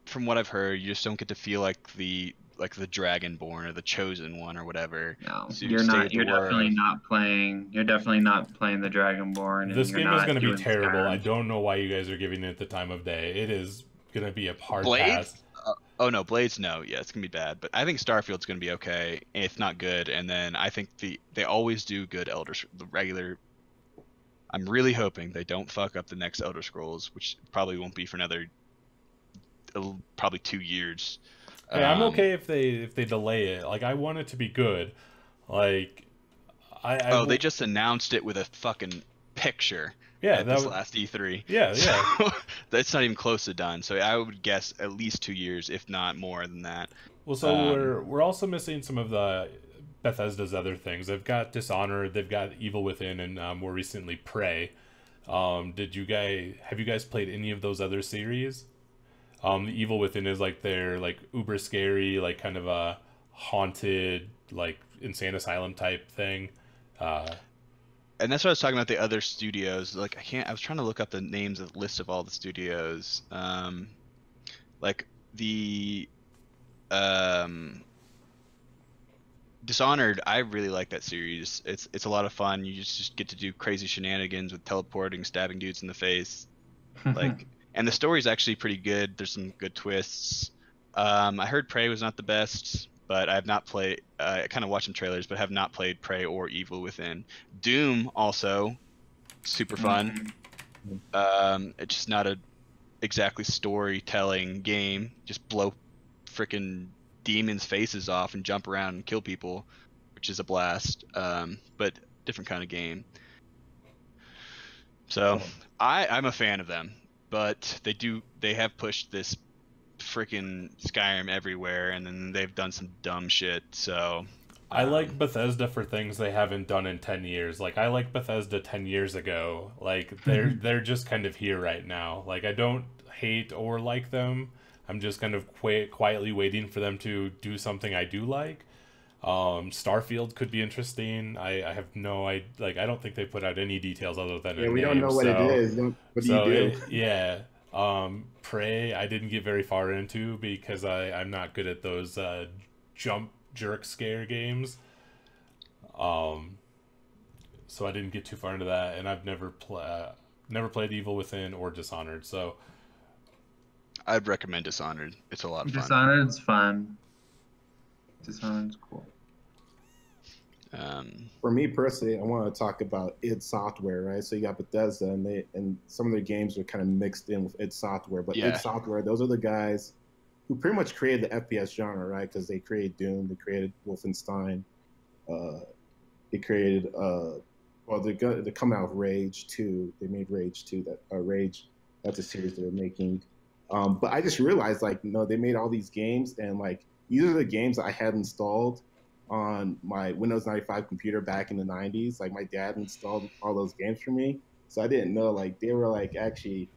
from what I've heard, you just don't get to feel like the Dragonborn or the Chosen One or whatever. No, you're not. You're definitely not playing. You're definitely not playing the Dragonborn. This game is going to be terrible. I don't know why you guys are giving it the time of day. It is going to be a hard pass. Oh no, Blades, no. Yeah, it's gonna be bad. But I think Starfield's gonna be okay. It's not good. And then I think they always do good the regular. I'm really hoping they don't fuck up the next Elder Scrolls, which probably won't be for probably 2 years. Hey, I'm okay if they delay it. Like, I want it to be good. Like, they just announced it with a fucking picture. Yeah, this last E3. Yeah. So, that's not even close to done. So I would guess at least 2 years, if not more than that. Well, so we're also missing some of the Bethesda's other things. They've got Dishonored, they've got Evil Within, and more recently Prey. Have you guys played any of those other series? The Evil Within is like their like uber scary, like kind of a haunted, like insane asylum type thing. and that's what I was talking about, the other studios. Like I was trying to look up the names of the list of all the studios. Like the Dishonored, I really like that series. It's a lot of fun. You just get to do crazy shenanigans with teleporting, stabbing dudes in the face. Like, and the story's actually pretty good. There's some good twists. I heard Prey was not the best, but I have not played. I kind of watched some trailers, but have not played Prey or Evil Within. Doom also super fun. It's just not a exactly storytelling game. Just blow freaking demons' faces off and jump around and kill people, which is a blast. But different kind of game. So I'm a fan of them, but they have pushed this freaking Skyrim everywhere, and then they've done some dumb shit. So I like Bethesda for things they haven't done in 10 years. Like I like Bethesda 10 years ago. Like they're just kind of here right now. Like I don't hate or like them. I'm just kind of quietly waiting for them to do something I do like. Starfield could be interesting. I have no idea. Like I don't think they put out any details other than we don't know what it is. What do you do? Prey I didn't get very far into because I'm not good at those jump jerk scare games. So I didn't get too far into that, and I've never played Evil Within or Dishonored. So I'd recommend Dishonored. It's a lot of fun. Dishonored's fun. Dishonored's cool. For me personally, I want to talk about id Software, right? So you got Bethesda, and some of their games are kind of mixed in with id Software. But id Software, those are the guys who pretty much created the FPS genre, right? Because they created Doom, they created Wolfenstein, they created they're coming out with Rage 2. They made Rage 2. That's a series they're making. But I just realized, like, they made all these games, and like these are the games I had installed on my Windows 95 computer back in the 90s. Like my dad installed all those games for me, so I didn't know like they were like actually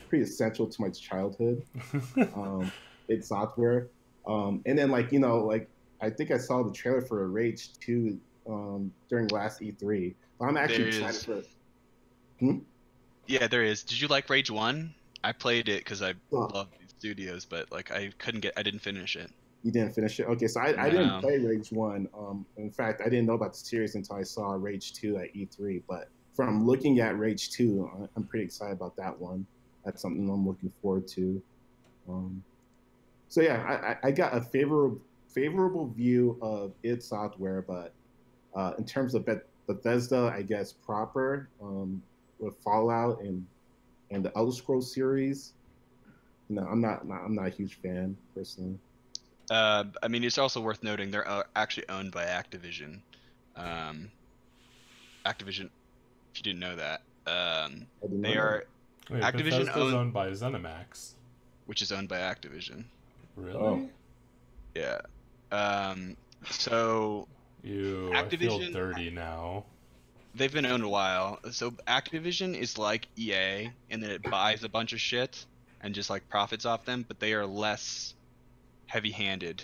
pretty essential to my childhood. id Software, and then like like I think I saw the trailer for Rage 2 during last E3. I'm actually excited for it. Yeah, there is. Did you like Rage 1? I played it because I love these studios, but like I didn't finish it. You didn't finish it? Okay, so I didn't play Rage 1. In fact, I didn't know about the series until I saw Rage 2 at E3. But from looking at Rage 2, I'm pretty excited about that one. That's something I'm looking forward to. So yeah, I got a favorable view of id Software, but in terms of Bethesda, I guess proper, with Fallout and the Elder Scrolls series, I'm not a huge fan personally. I mean, it's also worth noting they're actually owned by Activision. Activision, if you didn't know that, they are. Wait, Activision owned by ZeniMax, which is owned by Activision. Really? Oh. Yeah. So. I feel dirty now. They've been owned a while. So Activision is like EA, and then it buys a bunch of shit and just like profits off them, but they are less heavy-handed.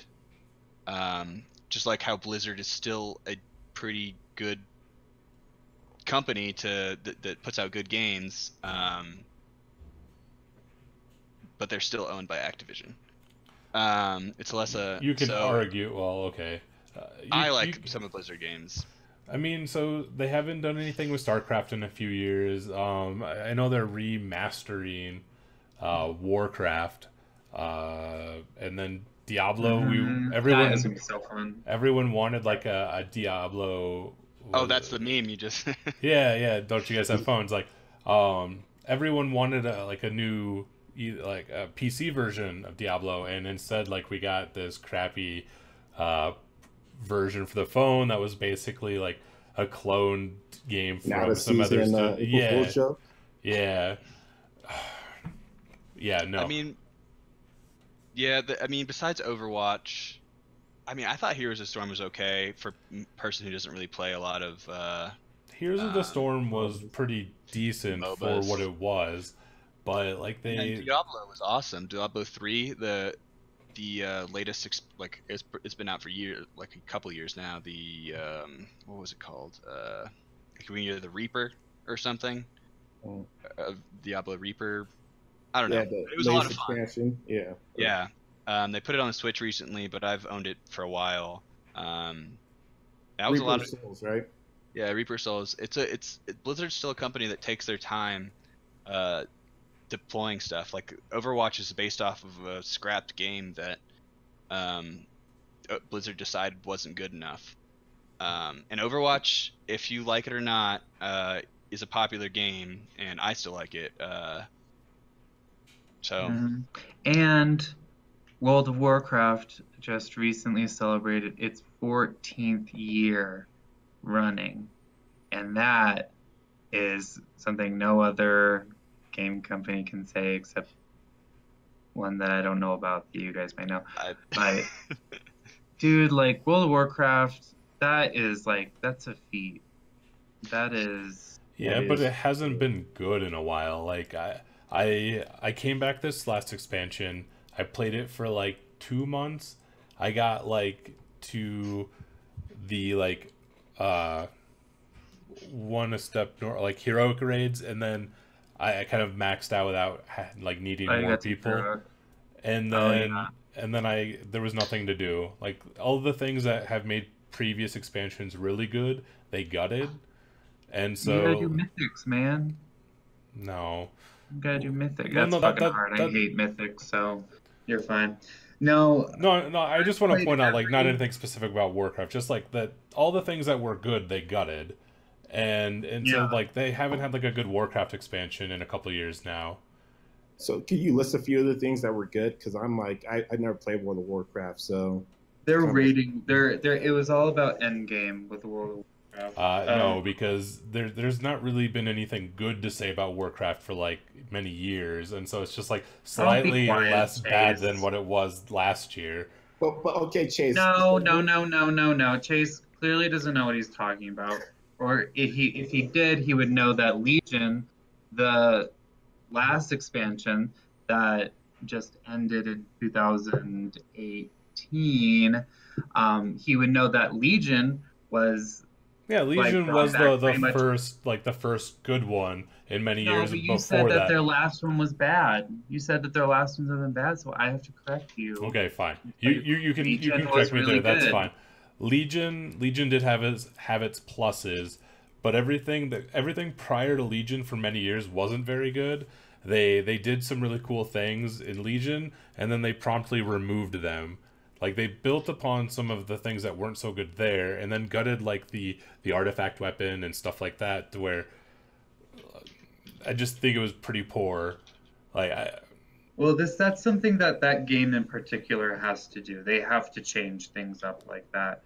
Just like how Blizzard is still a pretty good company that puts out good games, but they're still owned by Activision. It's less a. You can argue. Well, okay. I like some of Blizzard games. I mean, so they haven't done anything with StarCraft in a few years. I know they're remastering Warcraft, and then Diablo. Everyone wanted like a Diablo. Oh, that's the meme you just. yeah. Don't you guys have phones? Like, everyone wanted a new like a PC version of Diablo, and instead like we got this crappy version for the phone that was basically like a cloned game from some other stuff. Yeah. No. I mean, besides Overwatch, I mean, I thought Heroes of the Storm was okay for a person who doesn't really play a lot of. Heroes of the Storm was pretty decent MOBAs. For what it was, but like And Diablo was awesome. Diablo 3, the latest, like it's been out for years, like a couple years now. The what was it called? either the Reaper or something. Oh. Diablo Reaper. I don't Yeah, know. the It was a lot of fun. expansion. Yeah. Yeah. They put it on the Switch recently, but I've owned it for a while. That was Reaper a lot of Souls, right? Yeah, Reaper Souls. Blizzard's still a company that takes their time deploying stuff. Like Overwatch is based off of a scrapped game that Blizzard decided wasn't good enough. And Overwatch, if you like it or not, is a popular game, and I still like it. And World of Warcraft just recently celebrated its 14th year running, and that is something no other game company can say except one that I don't know about that you guys might know. But dude, like World of Warcraft, that's a feat. That is. Yeah, but it hasn't been good in a while. Like I came back this last expansion. I played it for like 2 months. I got like to the one a step like heroic raids, and then I kind of maxed out without like needing more people. And then there was nothing to do. Like all the things that have made previous expansions really good, they gutted. And so you gotta do mythics, man. No. You gotta do mythic. That's fucking hard. I hate mythics, so you're fine. No. I just want to point out, like, not anything specific about Warcraft, just like that all the things that were good they gutted, and so like they haven't had like a good Warcraft expansion in a couple of years now. So can you list a few of the things that were good? Because I'm like I never played World of Warcraft, so their rating, it was all about endgame with the World of Warcraft. No, because there's not really been anything good to say about Warcraft for like many years, and so it's just like slightly less bad than what it was last year. But okay, Chase. No. Chase clearly doesn't know what he's talking about. Or if he did, he would know that Legion, the last expansion that just ended in 2018, he would know that Legion was. Yeah, Legion was the first good one in many years before that. You said that their last one was bad. You said that their last ones have been bad, so I have to correct you. Okay, fine. You can correct me there. That's fine. Legion did have its pluses, but everything prior to Legion for many years wasn't very good. They did some really cool things in Legion, and then they promptly removed them. Like, they built upon some of the things that weren't so good there, and then gutted, like, the artifact weapon and stuff like that, to where I just think it was pretty poor. That's something that game in particular has to do. They have to change things up like that.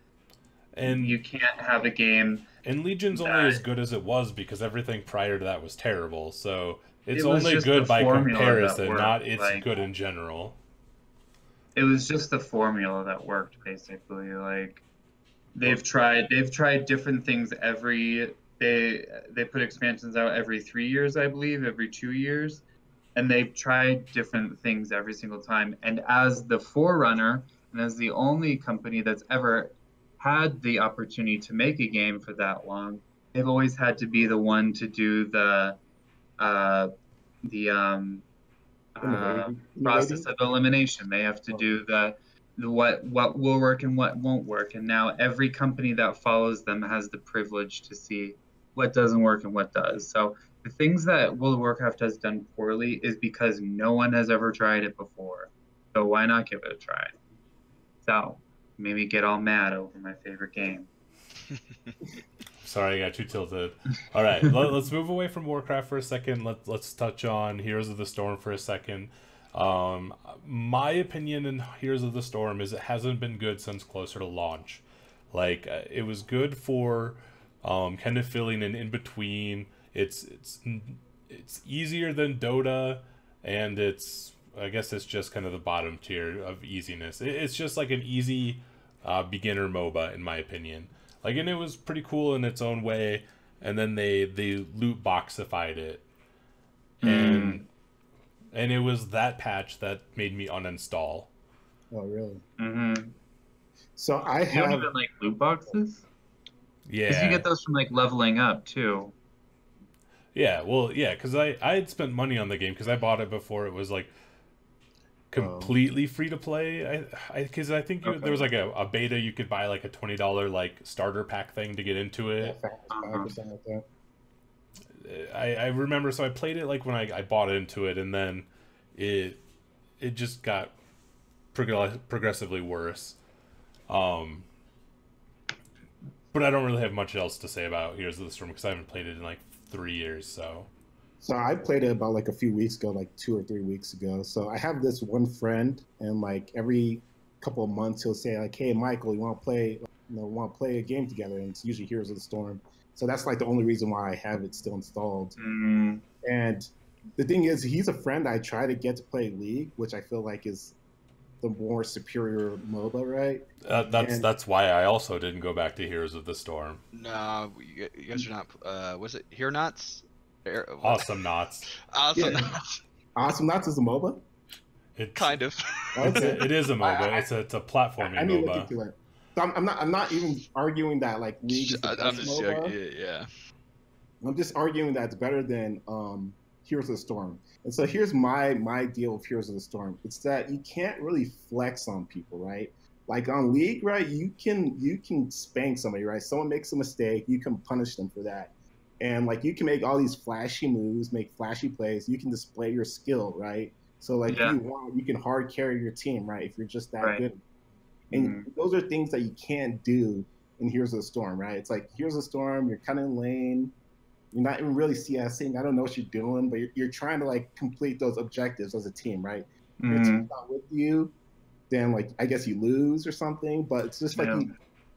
And you can't have a game... And Legion's only as good as it was because everything prior to that was terrible, so it's only good by comparison, not it's good in general. It was just the formula that worked, basically. Like they've tried different things they put expansions out every 3 years, I believe, every 2 years, and they've tried different things every single time. And as the forerunner and as the only company that's ever had the opportunity to make a game for that long, they've always had to be the one to do the process of elimination. They have to do the what will work and what won't work. And now every company that follows them has the privilege to see what doesn't work and what does. So the things that World of Warcraft has done poorly is because no one has ever tried it before. So why not give it a try? So maybe get all mad over my favorite game. Sorry, I got too tilted. All right, let's move away from Warcraft for a second. Let's touch on Heroes of the Storm for a second. My opinion in Heroes of the Storm is it hasn't been good since closer to launch. Like, it was good for kind of filling in between. It's easier than Dota, and I guess it's just kind of the bottom tier of easiness. It's just like an easy beginner MOBA, in my opinion. Like, and it was pretty cool in its own way, and then they loot boxified it, and it was that patch that made me uninstall. Oh, really? Mm-hmm. So you don't even like loot boxes? Yeah. Because you get those from like leveling up too. Yeah, well, yeah, because I had spent money on the game because I bought it before it was like completely free to play. Because I think there was like a beta you could buy like a $20 like starter pack thing to get into it. Yeah, 5% like that. I remember, so I played it like when I bought into it, and then it just got progressively worse. But I don't really have much else to say about Heroes of the Storm because I haven't played it in like 3 years. So I played it about like a few weeks ago, like 2 or 3 weeks ago. So I have this one friend, and like every couple of months he'll say like, "Hey, Michael, you want to play? Want to play a game together?" And it's usually Heroes of the Storm. So that's like the only reason why I have it still installed. Mm. And the thing is, he's a friend I try to get to play League, which I feel like is the more superior MOBA, right? That's why I also didn't go back to Heroes of the Storm. No, you guys are not. Was it Here Knots? Awesome Knots. Awesome Knots. Awesome Knots is a MOBA. Kind of. It is a MOBA. It's a platforming I need to MOBA. look into it. So I'm not even arguing that like League is the best MOBA. Yeah. I'm just arguing that it's better than Heroes of the Storm. And so here's my deal with Heroes of the Storm. It's that you can't really flex on people, right? Like on League, right? You can spank somebody, right? Someone makes a mistake, you can punish them for that. And like you can make all these flashy moves, make flashy plays. You can display your skill, right? So like if you want, you can hard carry your team, right? If you're just that good. And those are things that you can't do in Heroes of the Storm, right? It's like Heroes of the Storm, you're kind of in lane. You're not even really CSing. I don't know what you're doing, but you're trying to like complete those objectives as a team, right? If your team's not with you, then like I guess you lose or something. But it's just like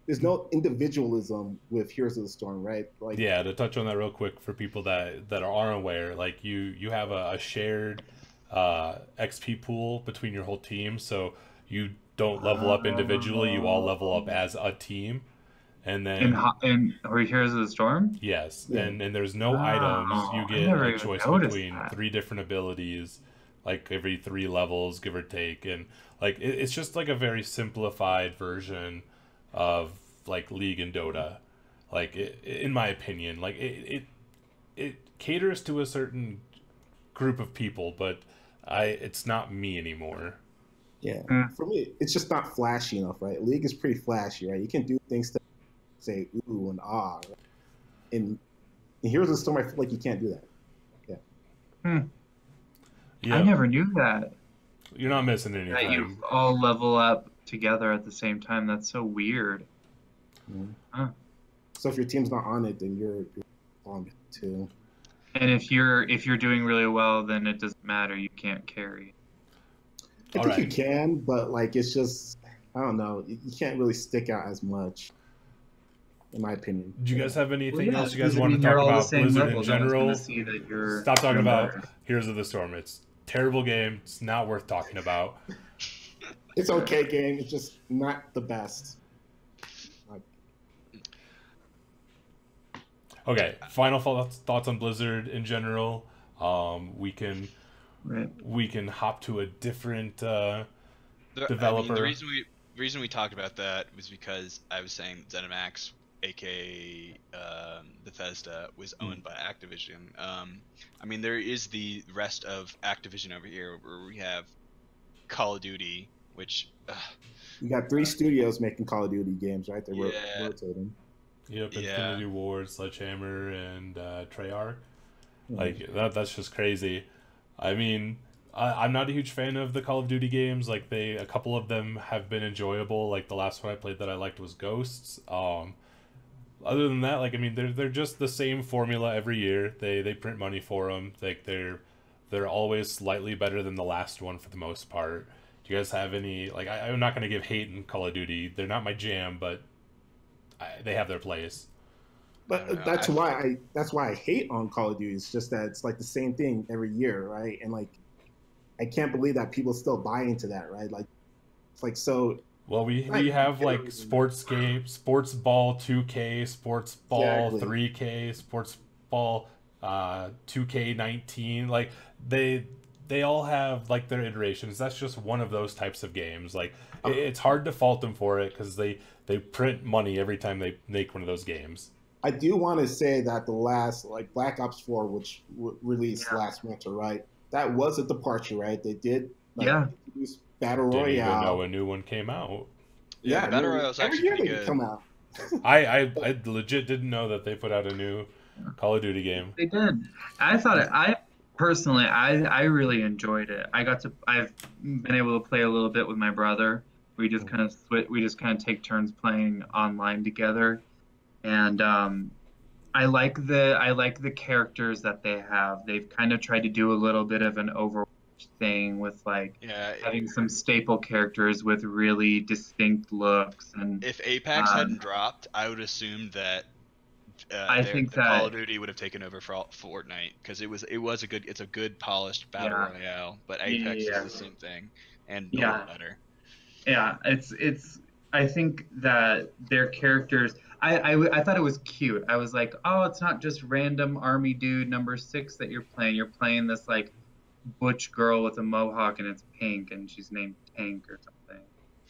there's no individualism with Heroes of the Storm, right? Like to touch on that real quick for people that are unaware, like you have a shared XP pool between your whole team, so you don't level up individually. You all level up as a team. And then in Heroes of the Storm? Yes. Yeah. And there's no items. You get a choice between 3 different abilities, like every 3 levels, give or take. And like it's just like a very simplified version of like League and Dota. Like in my opinion, like it caters to a certain group of people, but it's not me anymore. Yeah. For me, it's just not flashy enough, right? League is pretty flashy, right? You can do things to say ooh and ah. Right? In Heroes of the Storm, I feel like you can't do that. Yeah. I never knew that. You're not missing anything. That you all level up together at the same time. That's so weird. So if your team's not on it, then you're on it too. And if you're doing really well, then it doesn't matter. You can't carry. I think you can, but like it's just I don't know. You can't really stick out as much, in my opinion. Do you guys have anything else you guys want to talk about Blizzard in general? Stop talking about Heroes of the Storm. It's a terrible game. It's not worth talking about. It's okay game. It's just not the best. Okay, final thoughts on Blizzard in general. We can hop to a different developer. I mean, the reason we talked about that was because I was saying ZeniMax, aka Bethesda, was owned by Activision. I mean, there is the rest of Activision over here, where we have Call of Duty, which you got 3 studios making Call of Duty games, right? They're rotating. Yep, Infinity Ward, Sledgehammer, and Treyarch. Like that's just crazy. I mean, I'm not a huge fan of the Call of Duty games. Like a couple of them have been enjoyable. Like the last one I played that I liked was Ghosts. Other than that, like I mean, they're just the same formula every year. They print money for them. Like they're always slightly better than the last one for the most part. Do you guys have any like? I'm not gonna give hate in Call of Duty. They're not my jam, but they have their place. But that's why I hate on Call of Duty. It's just that it's like the same thing every year, right? And like, I can't believe that people still buy into that, right? Like, it's like so. Well, we have like sports game, Sports Ball 2K, Sports Ball 3K, Sports Ball 2K19. Like they they all have like their iterations. That's just one of those types of games. Like it's hard to fault them for it because they print money every time they make one of those games. I do want to say that the last, like Black Ops 4, which released last winter, right? That was a departure, right? They did introduce Battle Royale. Didn't even know a new one came out. Yeah, the Battle Royale was actually pretty good. Come out. I legit didn't know that they put out a new Call of Duty game. They did. I personally, I really enjoyed it. I've been able to play a little bit with my brother. We just kind of take turns playing online together, and I like the characters that they have. They've kind of tried to do a little bit of an Overwatch thing with having some staple characters with really distinct looks. And if Apex hadn't dropped, I would assume that I think that Call of Duty would have taken over for Fortnite, because it's a good polished battle royale, but Apex is the same thing and a little better. Yeah, I think that their characters, I thought it was cute. I was like, oh, it's not just random army dude number 6 that you're playing. You're playing this like butch girl with a mohawk and it's pink and she's named Tank or something.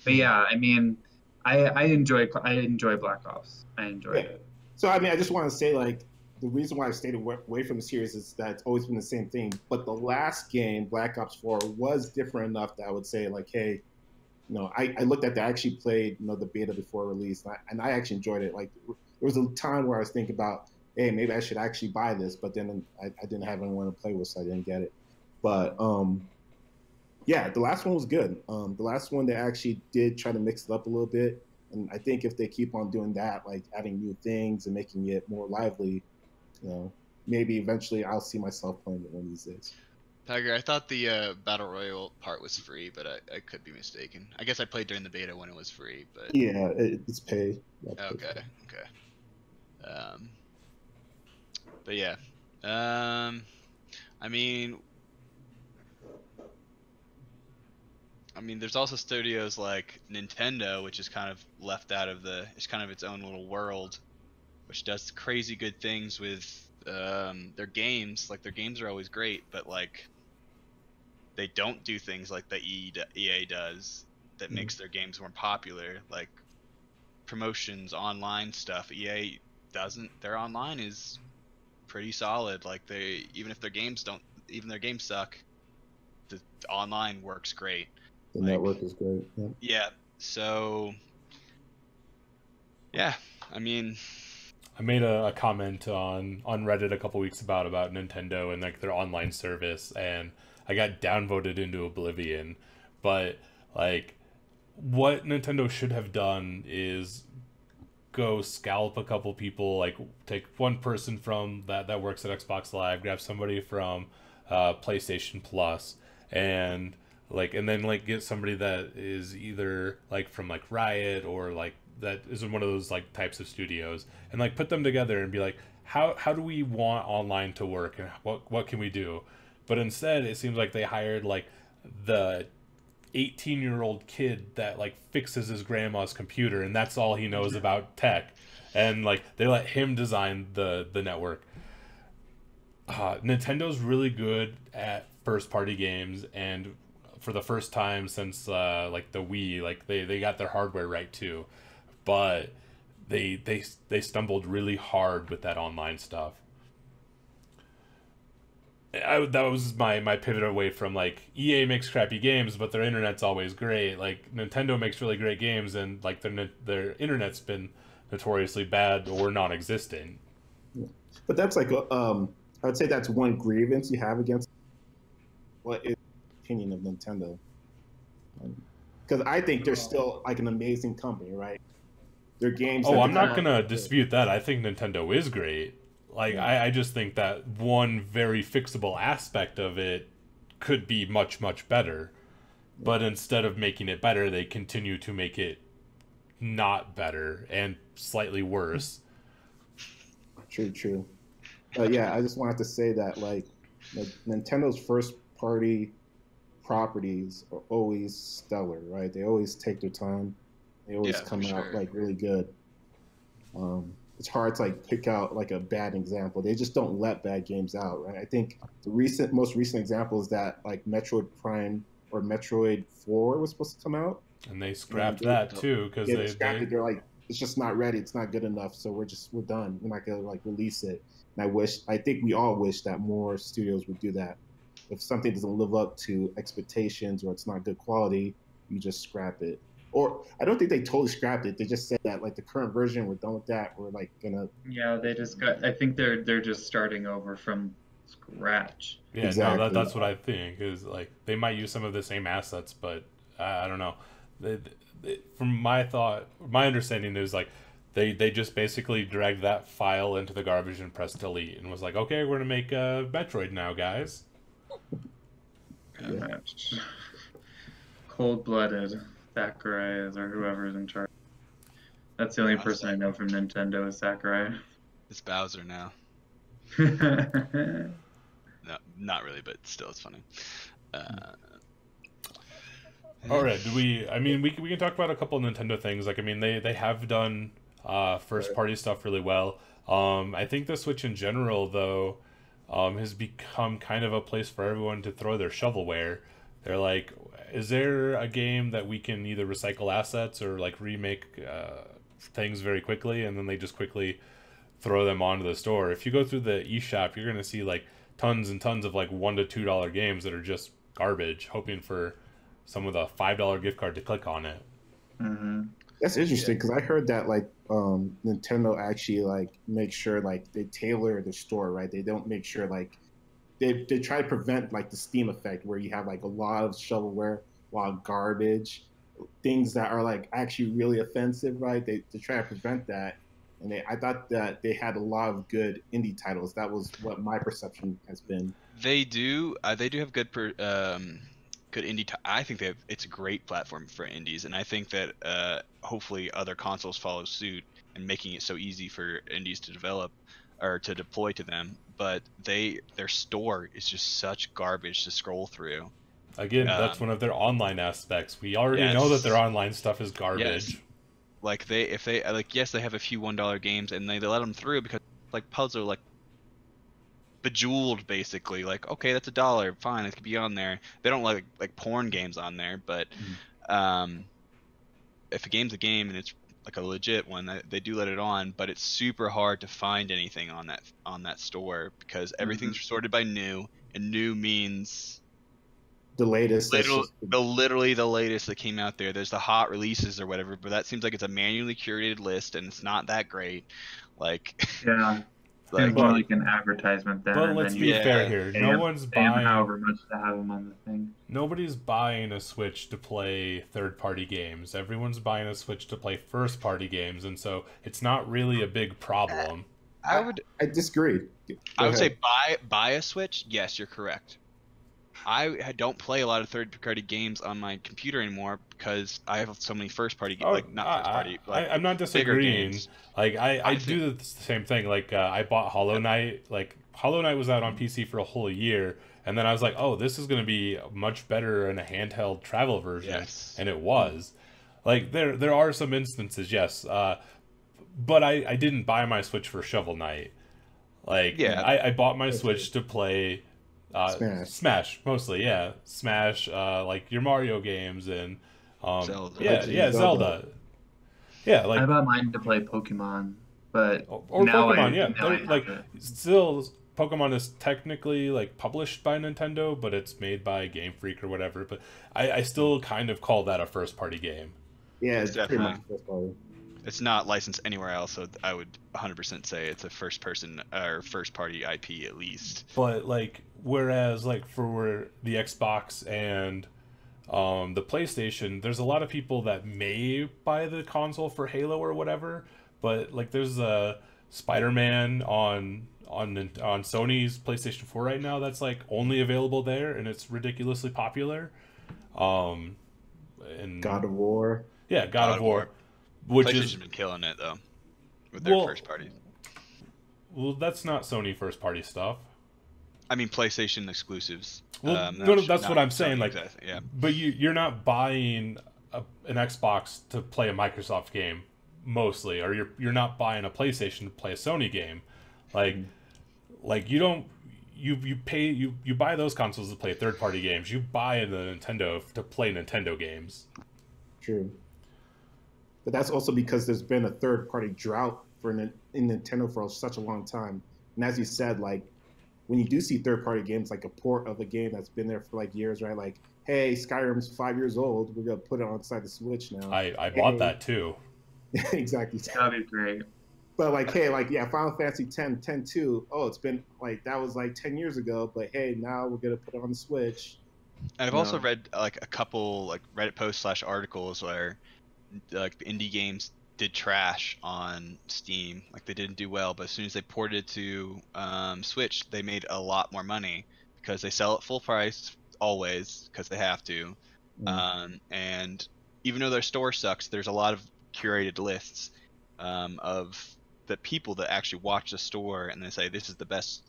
But yeah, I mean, I enjoy Black Ops. I enjoy it. So I mean, I just want to say, like, the reason why I stayed away from the series is that it's always been the same thing. But the last game, Black Ops 4, was different enough that I would say, like, hey, you know, I looked at that. I actually played, you know, the beta before release, and I actually enjoyed it. Like, there was a time where I was thinking about, hey, maybe I should actually buy this, but then I didn't have anyone to play with, so I didn't get it. But yeah, the last one was good. The last one, they actually did try to mix it up a little bit. And I think if they keep on doing that, like adding new things and making it more lively, you know, maybe eventually I'll see myself playing it one of these days. Tiger, I thought the Battle Royale part was free, but I could be mistaken. I guess I played during the beta when it was free, but yeah, it's pay. Okay. But yeah, I mean, there's also studios like Nintendo, which is kind of left out of it's kind of its own little world, which does crazy good things with their games. Like, their games are always great, but like, they don't do things like the EA does that makes their games more popular, like promotions, online stuff. EA doesn't. Their online is pretty solid. Like, even if their games suck, the online works great. The network is great. Yeah. So, yeah, I mean, I made a comment on Reddit a couple weeks about Nintendo and like their online service, and I got downvoted into oblivion. But like, what Nintendo should have done is go scalp a couple people, like take one person from that works at Xbox Live, grab somebody from PlayStation Plus, and then get somebody that is either like from like Riot or like that is in one of those like types of studios, and like put them together and be like, how do we want online to work, and what can we do? But instead, it seems like they hired like the 18-year-old kid that like fixes his grandma's computer, and that's all he knows about tech, and like they let him design the network. Nintendo's really good at first-party games, and for the first time since like the Wii, like they got their hardware right too, but they stumbled really hard with that online stuff. That was my pivot away from like EA makes crappy games, but their internet's always great. Like, Nintendo makes really great games, and like their internet's been notoriously bad or non-existent. Yeah. But that's like I would say that's one grievance you have against what is opinion of Nintendo, because I think they're still like an amazing company, right? Their games. Oh, I'm not gonna dispute that. I think Nintendo is great. Like, yeah. I just think that one very fixable aspect of it could be much, much better. Yeah. But instead of making it better, they continue to make it not better and slightly worse. True. Yeah, I just wanted to say that like Nintendo's first party properties are always stellar, right? They always take their time. They always come out like really good. it's hard to like pick out like a bad example. They just don't let bad games out, right? I think the most recent example is that like Metroid Prime or Metroid 4 was supposed to come out, and they scrapped that too because they scrapped it. They're like, it's just not ready. It's not good enough. So we're done. We're not gonna like release it. And I think we all wish that more studios would do that. If something doesn't live up to expectations or it's not good quality, you just scrap it. Or I don't think they totally scrapped it. They just said that like the current version, we're done with that. We're like gonna. Yeah, they just got. I think they're just starting over from scratch. Yeah, exactly. No, that's what I think is like they might use some of the same assets, but I don't know. From my understanding is like they just basically dragged that file into the garbage and pressed delete and was like, okay, we're gonna make a Metroid now, guys. Yeah. Cold-blooded Sakurai or whoever's in charge. That's the only person I know from Nintendo is Sakurai. It's Bowser now. No, not really, but still, it's funny. All right, we can talk about a couple of Nintendo things. Like, I mean, they have done first party stuff really well. I think the Switch in general, though, has become kind of a place for everyone to throw their shovelware. They're like, is there a game that we can either recycle assets or like remake things very quickly, and then they just quickly throw them onto the store? If you go through the eShop, you're gonna see like tons and tons of like $1 to $2 games that are just garbage, hoping for some with a $5 gift card to click on it. Mm-hmm. That's interesting because I heard that like Nintendo actually like make sure like they tailor the store, right? They don't make sure like they try to prevent like the Steam effect where you have like a lot of shovelware, a lot of garbage, things that are like actually really offensive, right? They try to prevent that. And I thought that they had a lot of good indie titles. That was what my perception has been. They do have good good indie. I think it's a great platform for indies, and I think that hopefully other consoles follow suit and making it so easy for indies to develop or to deploy to them. But their store is just such garbage to scroll through. Again, that's one of their online aspects. We already know that their online stuff is garbage. Yes. Like they have a few $1 games and they let them through because like puzzle like Bejeweled basically, like, okay, that's $1, fine, it could be on there. They don't like porn games on there, but if a game's a game and it's like a legit one, they do let it on, but it's super hard to find anything on that store because everything's sorted by new, and new means the latest. Literally the latest that came out there. There's the hot releases or whatever, but that seems like it's a manually curated list and it's not that great. Like yeah. Like, more like an advertisement then. But let's be fair here. No one's buying however much to have them on the thing. Nobody's buying a Switch to play third-party games. Everyone's buying a Switch to play first-party games, and so it's not really a big problem. I disagree. I would say buy a Switch. Yes, you're correct. I don't play a lot of third-party games on my computer anymore because I have so many first-party games. I'm not disagreeing. Like I do the same thing. Like I bought Hollow Knight. Like Hollow Knight was out on PC for a whole year, and then I was like, oh, this is going to be much better in a handheld travel version, and it was. Like there are some instances, yes, but I didn't buy my Switch for Shovel Knight. Like I bought my Switch to play. Smash mostly, yeah. Smash, like your Mario games and Zelda. Zelda. Yeah, like I bought mine to play Pokemon, but or Pokemon, like still Pokemon is technically like published by Nintendo, but it's made by Game Freak or whatever. But I still kind of call that a first party game. Yeah, it's pretty much first party. It's not licensed anywhere else, so I would 100% say it's a first party IP at least. But like, whereas like for the Xbox and the PlayStation, there's a lot of people that may buy the console for Halo or whatever. But like, there's a Spider-Man on Sony's PlayStation 4 right now that's like only available there, and it's ridiculously popular. And God of War. Yeah, God of War. PlayStation's been killing it though with their first party. Well, that's not Sony first party stuff. I mean PlayStation exclusives. Well, that's what I'm saying. Like, yeah. But you're not buying an Xbox to play a Microsoft game. mostly, or you're not buying a PlayStation to play a Sony game. Like you don't you buy those consoles to play third-party games. You buy the Nintendo to play Nintendo games. True. But that's also because there's been a third-party drought in Nintendo for such a long time. And as you said, like, when you do see third-party games, like a port of a game that's been there for like years, right? Like, hey, Skyrim's 5 years old. We're gonna put it on the Switch now. I bought that too. Exactly. That'd be great. But like, hey, like, yeah, Final Fantasy 10-2. Oh, it's been like, that was like 10 years ago. But hey, now we're gonna put it on the Switch. And I've also read like a couple like Reddit posts / articles where like the indie games did trash on Steam. Like they didn't do well, but as soon as they ported it to Switch, they made a lot more money because they sell it full price always because they have to. And even though their store sucks, there's a lot of curated lists of the people that actually watch the store and they say this is the best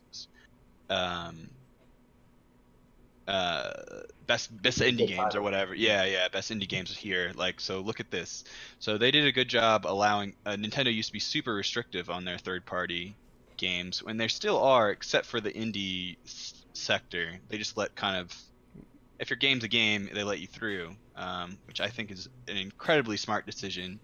best indie games or whatever. Yeah, best indie games here. Like, so look at this. So they did a good job allowing Nintendo used to be super restrictive on their third-party games, when there still are, except for the indie sector. They just let kind of, if your game's a game, they let you through, which I think is an incredibly smart decision.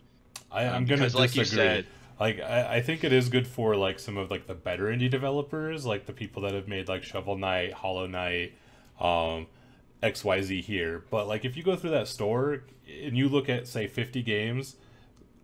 I'm gonna disagree. Like you said, like I think it is good for like some of like the better indie developers, like the people that have made like Shovel Knight, Hollow Knight, XYZ here. But like if you go through that store and you look at say 50 games,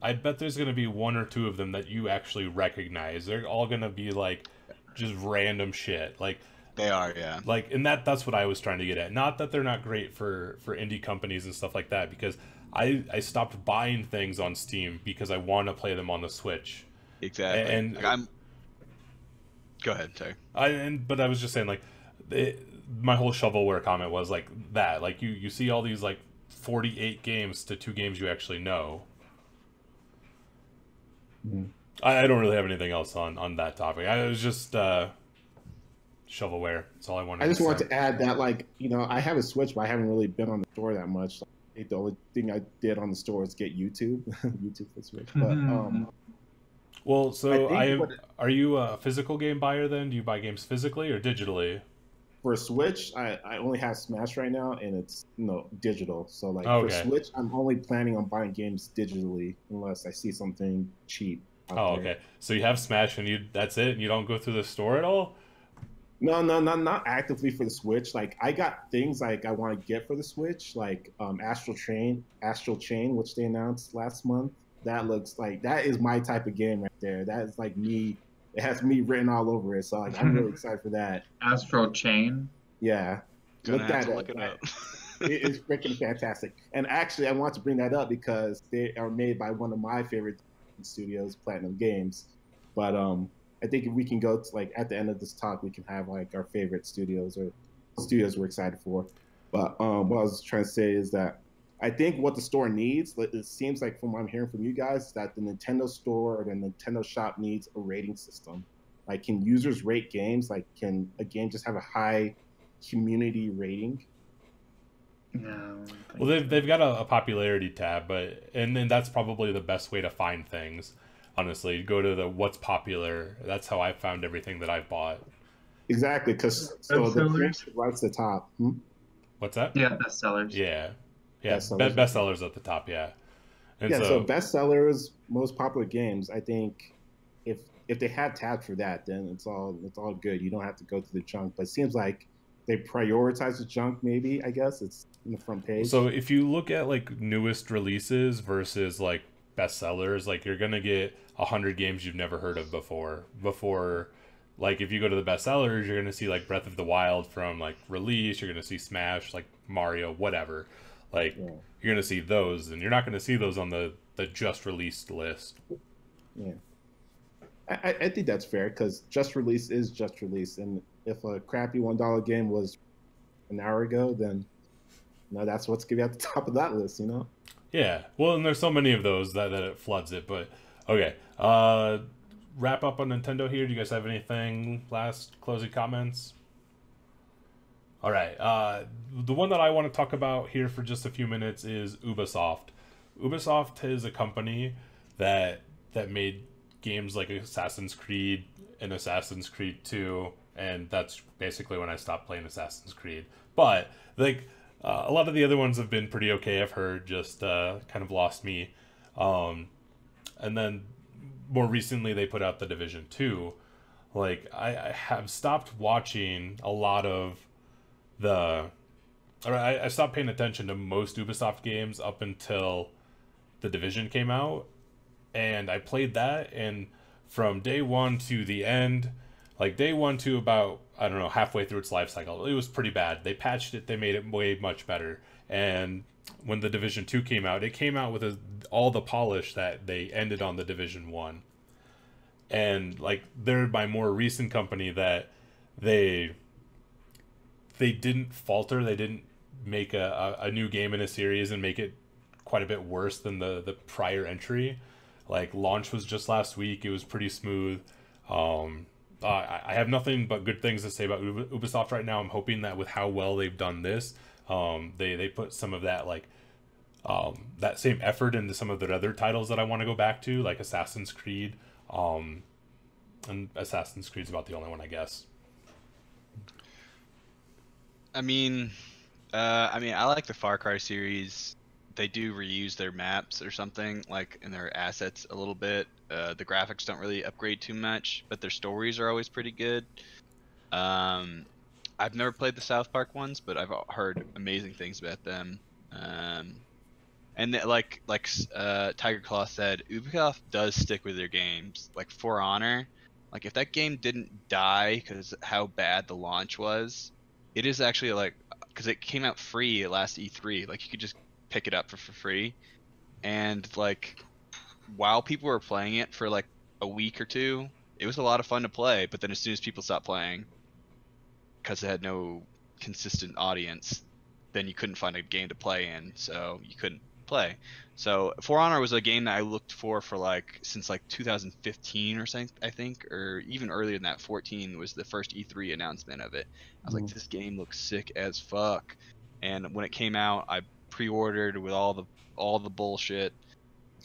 I bet there's going to be 1 or 2 of them that you actually recognize. They're all going to be like just random shit. Like they are, yeah. Like, and that's what I was trying to get at. Not that they're not great for indie companies and stuff like that, because I stopped buying things on Steam because I want to play them on the Switch. Exactly. And like go ahead, sorry. But I was just saying, like, my whole shovelware comment was like that. Like you see all these like 48 games to 2 games you actually know. I don't really have anything else on that topic. I was just shovelware. That's all I wanted. I just wanted to add that, like, you know, I have a Switch, but I haven't really been on the store that much. Like, the only thing I did on the store is get YouTube, YouTube for Switch. But well, so are you a physical game buyer then? Do you buy games physically or digitally? For Switch, I only have Smash right now, and it's digital. So like okay. For Switch, I'm only planning on buying games digitally unless I see something cheap. Oh, okay. So you have Smash, and that's it. And you don't go through the store at all? No, not actively for the Switch. Like I got things like I want to get for the Switch, like Astral Chain, which they announced last month. That looks like that is my type of game right there. That is like me. It has me written all over it, so like, I'm really excited for that. Astral Chain? Yeah. Look it up. It is freaking fantastic. And actually, I want to bring that up because they are made by one of my favorite studios, Platinum Games. But I think if we can go to, like, at the end of this talk, we can have, like, our favorite studios or studios we're excited for. But what I was trying to say is that I think what the store needs, it seems like from what I'm hearing from you guys, that the Nintendo store or the Nintendo shop needs a rating system. Like, can users rate games? Like, can a game just have a high community rating? No. Well, they've got a popularity tab, and then that's probably the best way to find things. Honestly, go to the what's popular. That's how I found everything that I've bought. Exactly, because so the right to the top. What's that? Yeah, bestsellers. Yeah. Bestsellers at the top, yeah. And so bestsellers, most popular games. I think if they have tabs for that, then it's all good. You don't have to go to the junk. But it seems like they prioritize the junk. Maybe, I guess it's in the front page. So if you look at like newest releases versus like bestsellers, like you're gonna get 100 games you've never heard of before. Like if you go to the bestsellers, you're gonna see like Breath of the Wild from like release. You're gonna see Smash, like Mario, whatever. Like, you're going to see those, and you're not going to see those on the just released list. Yeah. I think that's fair, because just release is just release. And if a crappy $1 game was an hour ago, then that's what's going to be at the top of that list, Yeah. Well, and there's so many of those that it floods it. But, okay. Wrap up on Nintendo here. Do you guys have anything? Last closing comments? All right, the one that I want to talk about here for just a few minutes is Ubisoft. Ubisoft is a company that made games like Assassin's Creed and Assassin's Creed 2, and that's basically when I stopped playing Assassin's Creed. But like a lot of the other ones have been pretty okay. I've heard, just kind of lost me. And then more recently they put out the Division 2. Like I have stopped watching a lot of the, or I stopped paying attention to most Ubisoft games up until the Division came out, and I played that, and from day one to the end, like day one to about, I don't know, halfway through its life cycle, it was pretty bad. They patched it, they made it way much better, and when the Division 2 came out, it came out with all the polish that they ended on the Division 1. And like they're my more recent company that they didn't falter. They didn't make a new game in a series and make it quite a bit worse than the prior entry. Like launch was just last week. It was pretty smooth. I have nothing but good things to say about Ubisoft right now. I'm hoping that with how well they've done this, they put some of that that same effort into some of their other titles that I want to go back to, like Assassin's Creed. And Assassin's Creed's about the only one, I guess. I mean, I like the Far Cry series. They do reuse their maps or something, like in their assets a little bit. The graphics don't really upgrade too much, but their stories are always pretty good. I've never played the South Park ones, but I've heard amazing things about them. And like Tiger Claw said, Ubisoft does stick with their games. Like For Honor, like if that game didn't die because how bad the launch was, it is actually like, because it came out free at last E3. Like you could just pick it up for free, and like while people were playing it for like a week or two, it was a lot of fun to play. But then as soon as people stopped playing, because it had no consistent audience, then you couldn't find a game to play in, so you couldn't play. So For Honor was a game that I looked for like since like 2015 or something, I think, or even earlier than that. 14 was the first E3 announcement of it. I was like, this game looks sick as fuck. And when it came out, I pre-ordered with all the bullshit,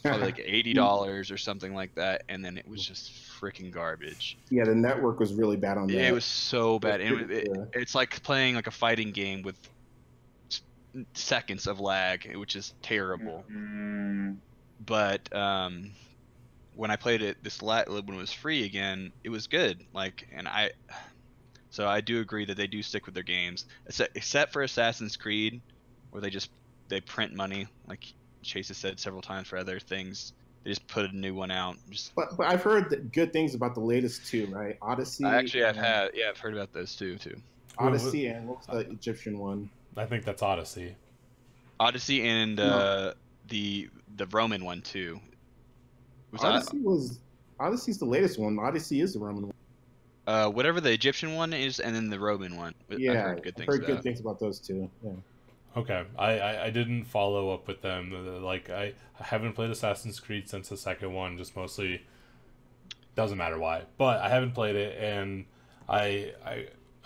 probably like $80 or something like that, and then it was just freaking garbage. Yeah, the network was really bad on that. It was so bad. It's like playing like a fighting game with seconds of lag, which is terrible. But when I played it when it was free again, it was good. So I do agree that they do stick with their games, except for Assassin's Creed, where they print money, like Chase has said several times for other things. They just put a new one out. But I've heard good things about the latest two, right? Odyssey. I've heard about those too. Odyssey and what's the Egyptian one? I think that's Odyssey. Odyssey and the Roman one too. Odyssey's the latest one. Odyssey is the Roman one. Whatever the Egyptian one is, and then the Roman one. Yeah, I've heard good things about those two. Yeah. Okay, I didn't follow up with them. Like I haven't played Assassin's Creed since the second one. Just mostly doesn't matter why, but I haven't played it, and I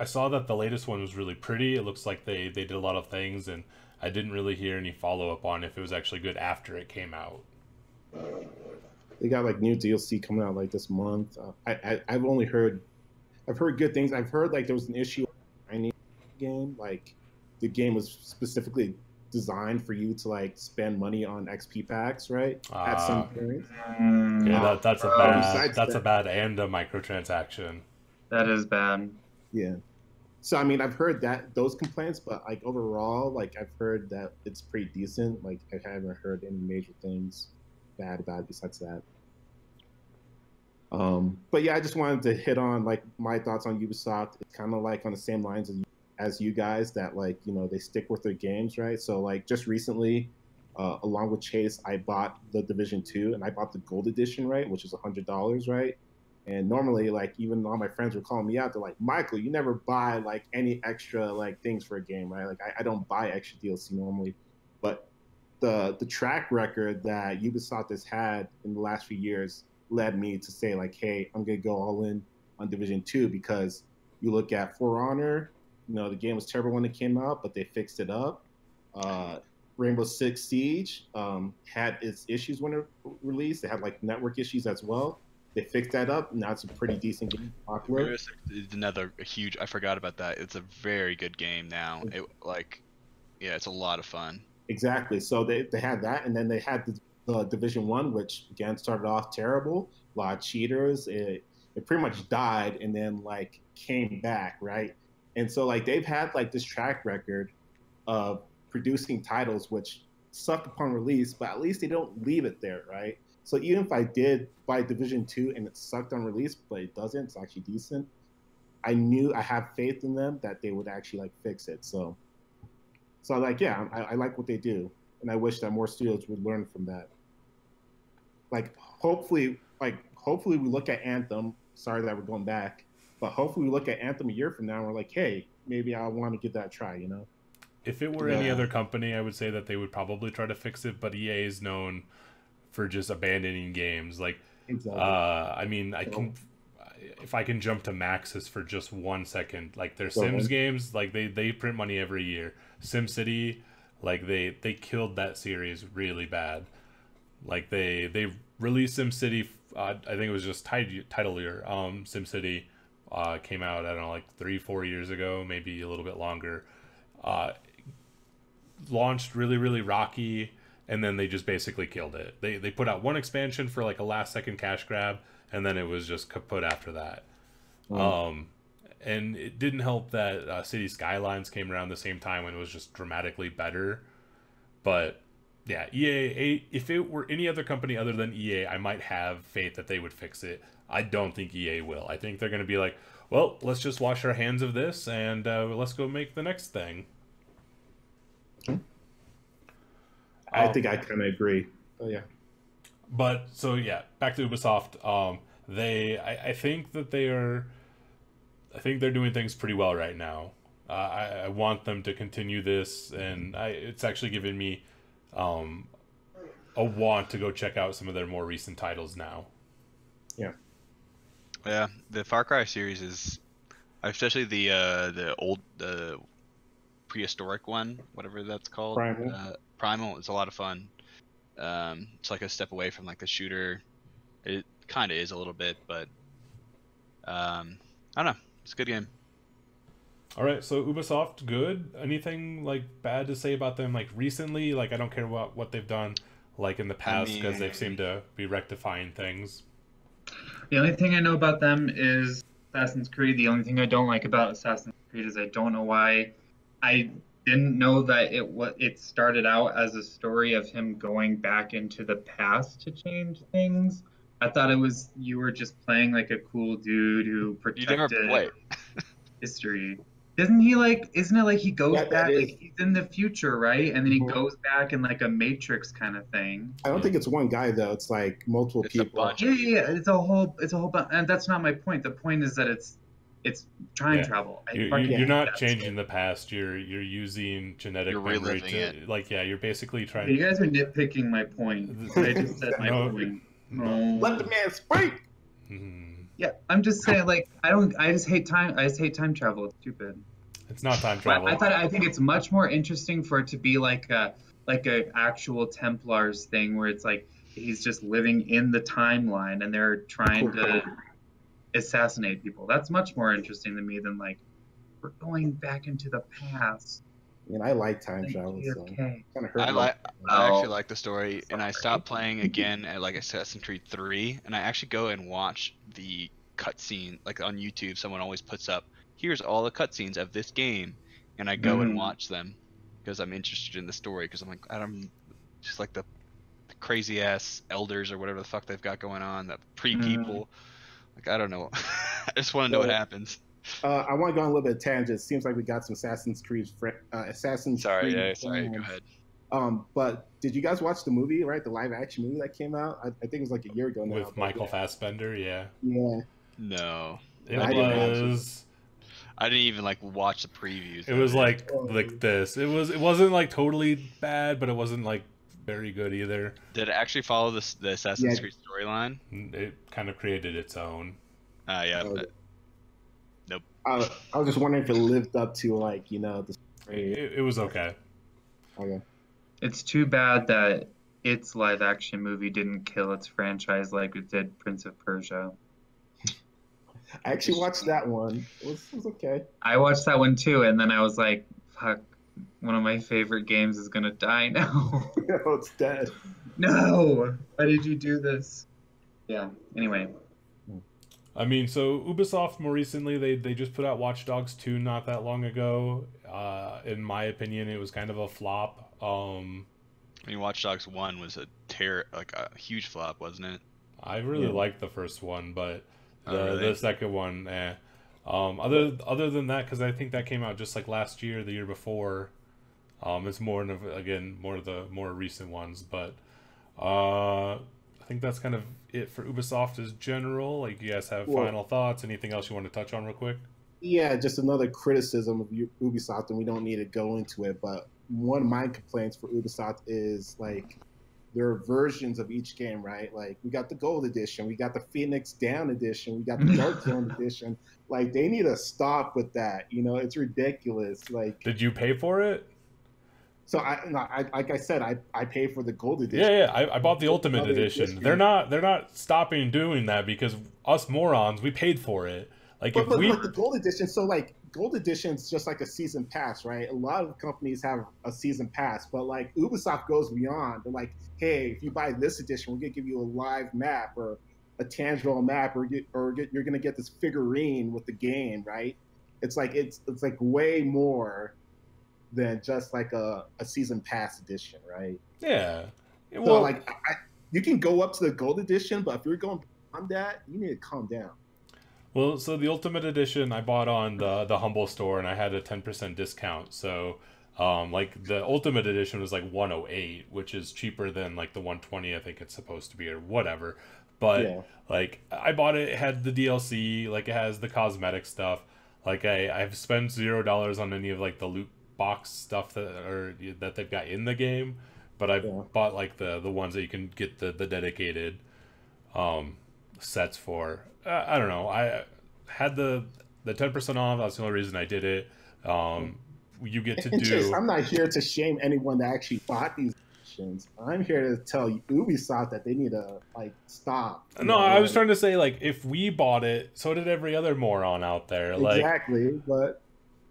saw that the latest one was really pretty. It looks like they did a lot of things, and I didn't really hear any follow up on if it was actually good after it came out. They got like new DLC coming out like this month. I've heard good things. I've heard like there was an issue in the game, like the game was specifically designed for you to like spend money on XP packs, right? At some point. Yeah, that's a bad and a microtransaction. That is bad. Yeah. So I mean, I've heard those complaints, but like overall, like I've heard that it's pretty decent. Like I haven't heard any major things bad about it besides that. But yeah, I just wanted to hit on like my thoughts on Ubisoft. It's kind of like on the same lines as you guys, that like, you know, they stick with their games, right? So like just recently, along with Chase, I bought the Division 2 and I bought the Gold Edition, right, which is $100, right? And normally, like, even all my friends were calling me out, they're like, Michael, you never buy like any extra like things for a game, right? Like I don't buy extra DLC normally, but the track record that Ubisoft has had in the last few years led me to say like, hey, I'm gonna go all in on Division 2, because you look at For Honor, you know, the game was terrible when it came out, but they fixed it up. Rainbow Six Siege had its issues when it released. They had like network issues as well. They fixed that up. Now it's a pretty decent game, popular. Rainbow Six is another huge. I forgot about that. It's a very good game now. It's a lot of fun. Exactly. So they had that, and then they had the Division One, which again started off terrible. A lot of cheaters. It pretty much died, and then like came back, right? And so like they've had like this track record of producing titles which suck upon release, but at least they don't leave it there, right? So even if I did buy Division 2 and it sucked on release, but it doesn't, it's actually decent. I have faith in them that they would actually like fix it. So like, yeah, I like what they do, and I wish that more studios would learn from that. Like, hopefully we look at Anthem. Sorry that we're going back, but hopefully we look at Anthem a year from now and we're like, hey, maybe I want to give that a try, you know? If it were any other company, I would say that they would probably try to fix it, but EA is known for just abandoning games. Like, exactly. I mean, if I can jump to Maxis for just 1 second, like their Sims games, like they print money every year. SimCity, like they killed that series really bad. Like they released SimCity, I think it was just title year. SimCity came out, I don't know, like 3-4 years ago, maybe a little bit longer. Launched really, really rocky, and then they just basically killed it. They put out one expansion for like a last second cash grab, and then it was just kaput after that. And it didn't help that City Skylines came around the same time when it was just dramatically better. But yeah, EA, if it were any other company other than EA, I might have faith that they would fix it. I don't think EA will. I think they're going to be like, well, let's just wash our hands of this and let's go make the next thing. I think I kind of agree. Oh yeah. But so yeah, back to Ubisoft. I think that I think they're doing things pretty well right now. I want them to continue this, and it's actually given me a want to go check out some of their more recent titles now. Yeah. Yeah, the Far Cry series is, especially the old prehistoric one, whatever that's called. Primal is a lot of fun. It's like a step away from like the shooter. It kind of is a little bit, but I don't know. It's a good game. All right, so Ubisoft, good. Anything like bad to say about them? Like recently, like I don't care about what they've done, like in the past, because they've seemed to be rectifying things. The only thing I know about them is Assassin's Creed. The only thing I don't like about Assassin's Creed is I don't know why. I didn't know that it started out as a story of him going back into the past to change things. I thought you were just playing like a cool dude who protected history. Isn't it like he goes back, like he's in the future, right? And then he goes back in like a Matrix kind of thing. I don't think it's one guy though. It's like multiple people. Yeah. It's a whole bunch, and that's not my point. The point is that it's time travel. You're not changing the past. You're using genetic memory to it. Like you're basically trying. You guys are nitpicking my point. I just said my point. Let the man speak. Yeah, I'm just saying, like, I just hate time travel. It's stupid. It's not time travel. I think it's much more interesting for it to be like a actual Templars thing where it's like he's just living in the timeline and they're trying to assassinate people. That's much more interesting to me than like we're going back into the past. I mean, I like time travel. So I actually like the story, and I stopped playing again at like Assassin's Creed 3, and I actually go and watch the cutscene, like on YouTube. Someone always puts up, here's all the cutscenes of this game, and I go and watch them because I'm interested in the story. Because I'm like, I'm just like the crazy ass elders or whatever the fuck they've got going on, the people. Like I don't know, I just want to know what happens. I want to go on a little bit of tangent. It seems like we got some Assassin's Creed. Sorry, go ahead. But did you guys watch the movie? Right, the live action movie that came out. I think it was like a year ago now. With Michael Fassbender, yeah. Yeah. No. It was. I didn't even like watch the previews. It was like this. It wasn't like totally bad, but it wasn't like very good either. Did it actually follow the Assassin's Creed storyline? It kind of created its own. Nope. I was just wondering if it lived up to like the. It was okay. Okay. It's too bad that its live action movie didn't kill its franchise like it did Prince of Persia. I actually watched that one. It was okay. I watched that one too, and then I was like, fuck, one of my favorite games is gonna die now. No, it's dead. No! Why did you do this? Yeah, anyway. I mean, so Ubisoft more recently, they just put out Watch Dogs 2 not that long ago. In my opinion, it was kind of a flop. I mean, Watch Dogs 1 was a huge flop, wasn't it? I really liked the first one, but really? the second one, other than that, because I think that came out just like last year, the year before. It's more of the more recent ones, but I think that's kind of it for Ubisoft as general. Like, you guys have final thoughts? Anything else you want to touch on real quick? Yeah, just another criticism of Ubisoft, and we don't need to go into it, but one of my complaints for Ubisoft is, like, there are versions of each game, right? Like, we got the Gold Edition, we got the Phoenix Down Edition, we got the Dark Zone Edition. Like, they need to stop with that. You know, it's ridiculous. Like, did you pay for it? So like I said, I pay for the Gold Edition. Yeah, I bought the Ultimate Edition. They're not stopping doing that because us morons, we paid for it. Like, but the Gold Edition, so like Gold Edition is just like a season pass, right? A lot of companies have a season pass, but like Ubisoft goes beyond. They're like, hey, if you buy this edition, we're gonna give you a live map or a tangible map, or you're gonna get this figurine with the game, right? It's like way more than just like a season pass edition, right? Yeah. Well, so like you can go up to the Gold Edition, but if you're going beyond that, you need to calm down. Well, so the Ultimate Edition I bought on the Humble store, and I had a 10% discount. So, like, the Ultimate Edition was like 108, which is cheaper than like the 120 I think it's supposed to be, or whatever. But like, I bought it. It had the DLC, like, it has the cosmetic stuff. Like, I've spent $0 on any of like the loot box stuff that they've got in the game, but I bought like the ones that you can get the dedicated sets for. I don't know. I had the 10% off. That's the only reason I did it. You get to do. Chase, I'm not here to shame anyone that actually bought these editions. I'm here to tell Ubisoft that they need to like stop. No, I was trying to say, like, if we bought it, so did every other moron out there. Exactly, but.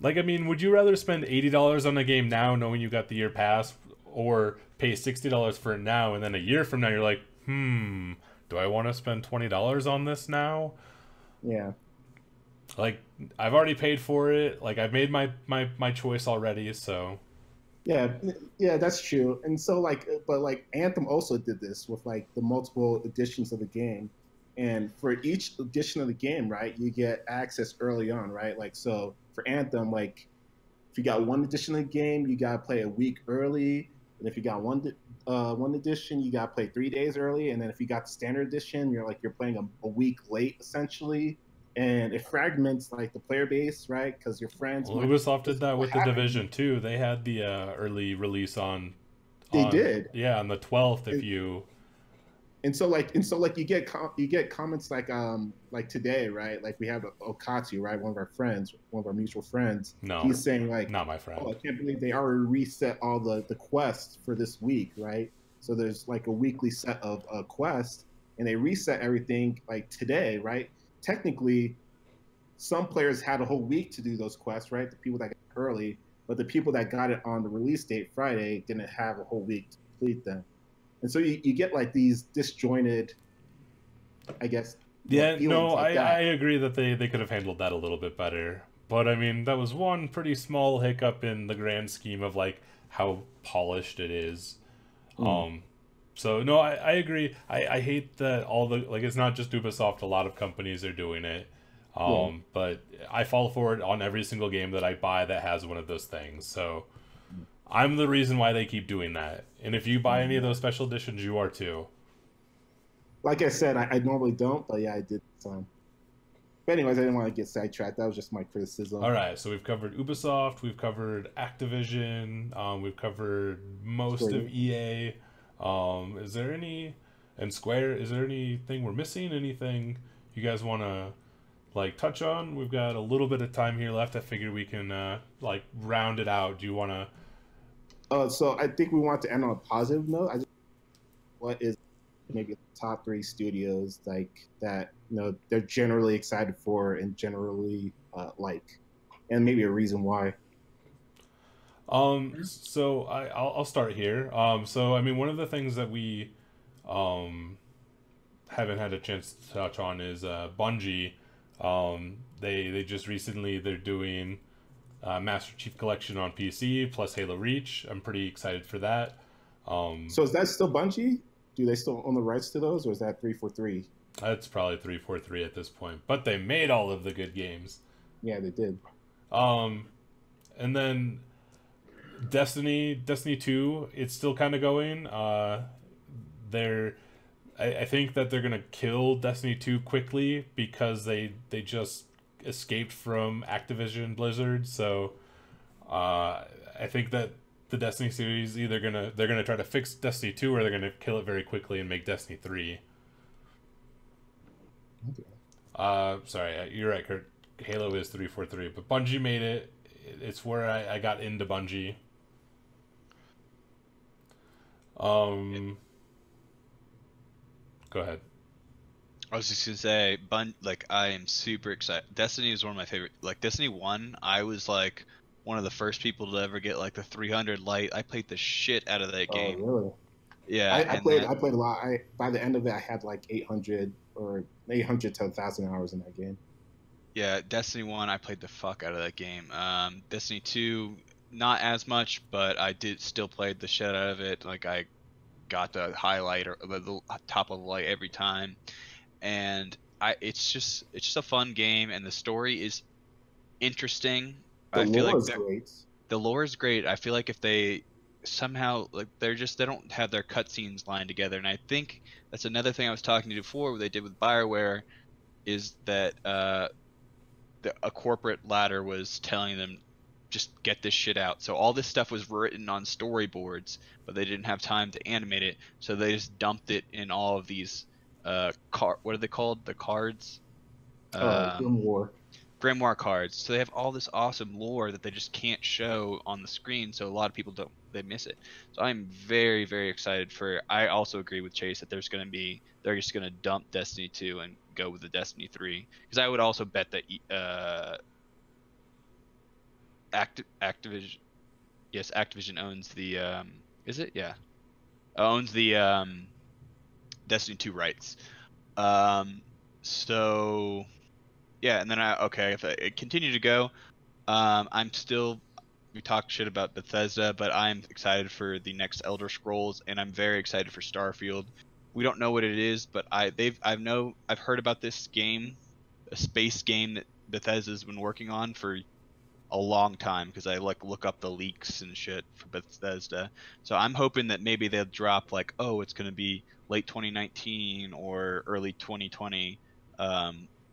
Like, I mean, would you rather spend $80 on a game now knowing you got the year pass, or pay $60 for it now, and then a year from now you're like, do I want to spend $20 on this now? Yeah. Like, I've already paid for it. Like, I've made my choice already, so. Yeah, that's true. And so, like, but like Anthem also did this with like the multiple editions of the game. And for each edition of the game, right, you get access early on, right? Like, so for Anthem, like, if you got one edition of the game, you got to play a week early. And if you got one edition, you got to play 3 days early. And then if you got the standard edition, you're playing a week late, essentially. And it fragments, like, the player base, right? Because your friends... Well, Ubisoft did that with the Division, too. They had the early release on... They did? Yeah, on the 12th, if you... And so you get comments like today, right? Like, we have Okatsu, right? One of our mutual friends. No, he's saying, like, not my friend. Oh, I can't believe they already reset all the quests for this week, right? So there's like a weekly set of quests, and they reset everything like today, right? Technically, some players had a whole week to do those quests, right? The people that got it early, but the people that got it on the release date Friday didn't have a whole week to complete them. And so you get like these disjointed, I guess. Yeah, no, like I agree that they could have handled that a little bit better. But I mean, that was one pretty small hiccup in the grand scheme of like how polished it is. So no, I agree. I hate that all the, like, it's not just Ubisoft, a lot of companies are doing it. But I fall for it on every single game that I buy that has one of those things. So I'm the reason why they keep doing that. And if you buy any of those special editions, you are too. Like I said, I normally don't, but yeah, I did this time. But anyways, I didn't want to get sidetracked. That was just my criticism. All right, so we've covered Ubisoft, we've covered Activision, we've covered most of EA. Is there any, and Square, is there anything we're missing? Anything you guys want to like touch on? We've got a little bit of time here left. I figure we can like round it out. Do you want to So I think we want to end on a positive note. What is maybe top 3 studios like that they're generally excited for and generally like, and maybe a reason why. So I'll start here. So I mean, one of the things that we haven't had a chance to touch on is Bungie. They just recently they're doing Master Chief Collection on PC plus Halo Reach. I'm pretty excited for that. So is that still Bungie? Do they still own the rights to those, or is that 343? That's probably 343 at this point, but they made all of the good games. Yeah, they did. And then Destiny 2, it's still kind of going. I think that they're gonna kill Destiny 2 quickly because they just escaped from Activision Blizzard. So I think that the Destiny series they're gonna try to fix Destiny 2 or they're gonna kill it very quickly and make Destiny 3. Okay. Sorry, you're right, Kurt. Halo is 343, but Bungie made it. It's where I got into Bungie. Go ahead. I was just gonna say, I am super excited. Destiny is one of my favorite. Like Destiny 1, I was like one of the first people to ever get like the 300 light. I played the shit out of that game. Oh, really? Yeah, I played a lot. By the end of it, I had like 800 to 1,000 hours in that game. Yeah, Destiny 1, I played the fuck out of that game. Destiny 2, not as much, but I did still play the shit out of it. Like I got the highlight or the top of the light every time, and it's just a fun game, and the story is interesting. The lore is great. The lore is great. I feel like if they somehow they don't have their cutscenes lined together, and I think that's another thing I was talking to before. What they did with BioWare is that a corporate ladder was telling them just get this shit out. So all this stuff was written on storyboards, but they didn't have time to animate it, so they just dumped it in all of these what are they called? The cards? Grimoire cards. So they have all this awesome lore that they just can't show on the screen, so a lot of people they miss it. So I'm very, very excited for. I also agree with Chase that they're just gonna dump Destiny 2 and go with the Destiny 3, because I would also bet that Activision owns the owns the Destiny 2 rights. So yeah, and then if I continue to go, we talked shit about Bethesda, but I'm excited for the next Elder Scrolls, and I'm very excited for Starfield. We don't know what it is, but I've heard about this game, a space game that Bethesda's been working on for a long time, because I look up the leaks and shit for Bethesda. So I'm hoping that maybe they'll drop it's going to be late 2019 or early 2020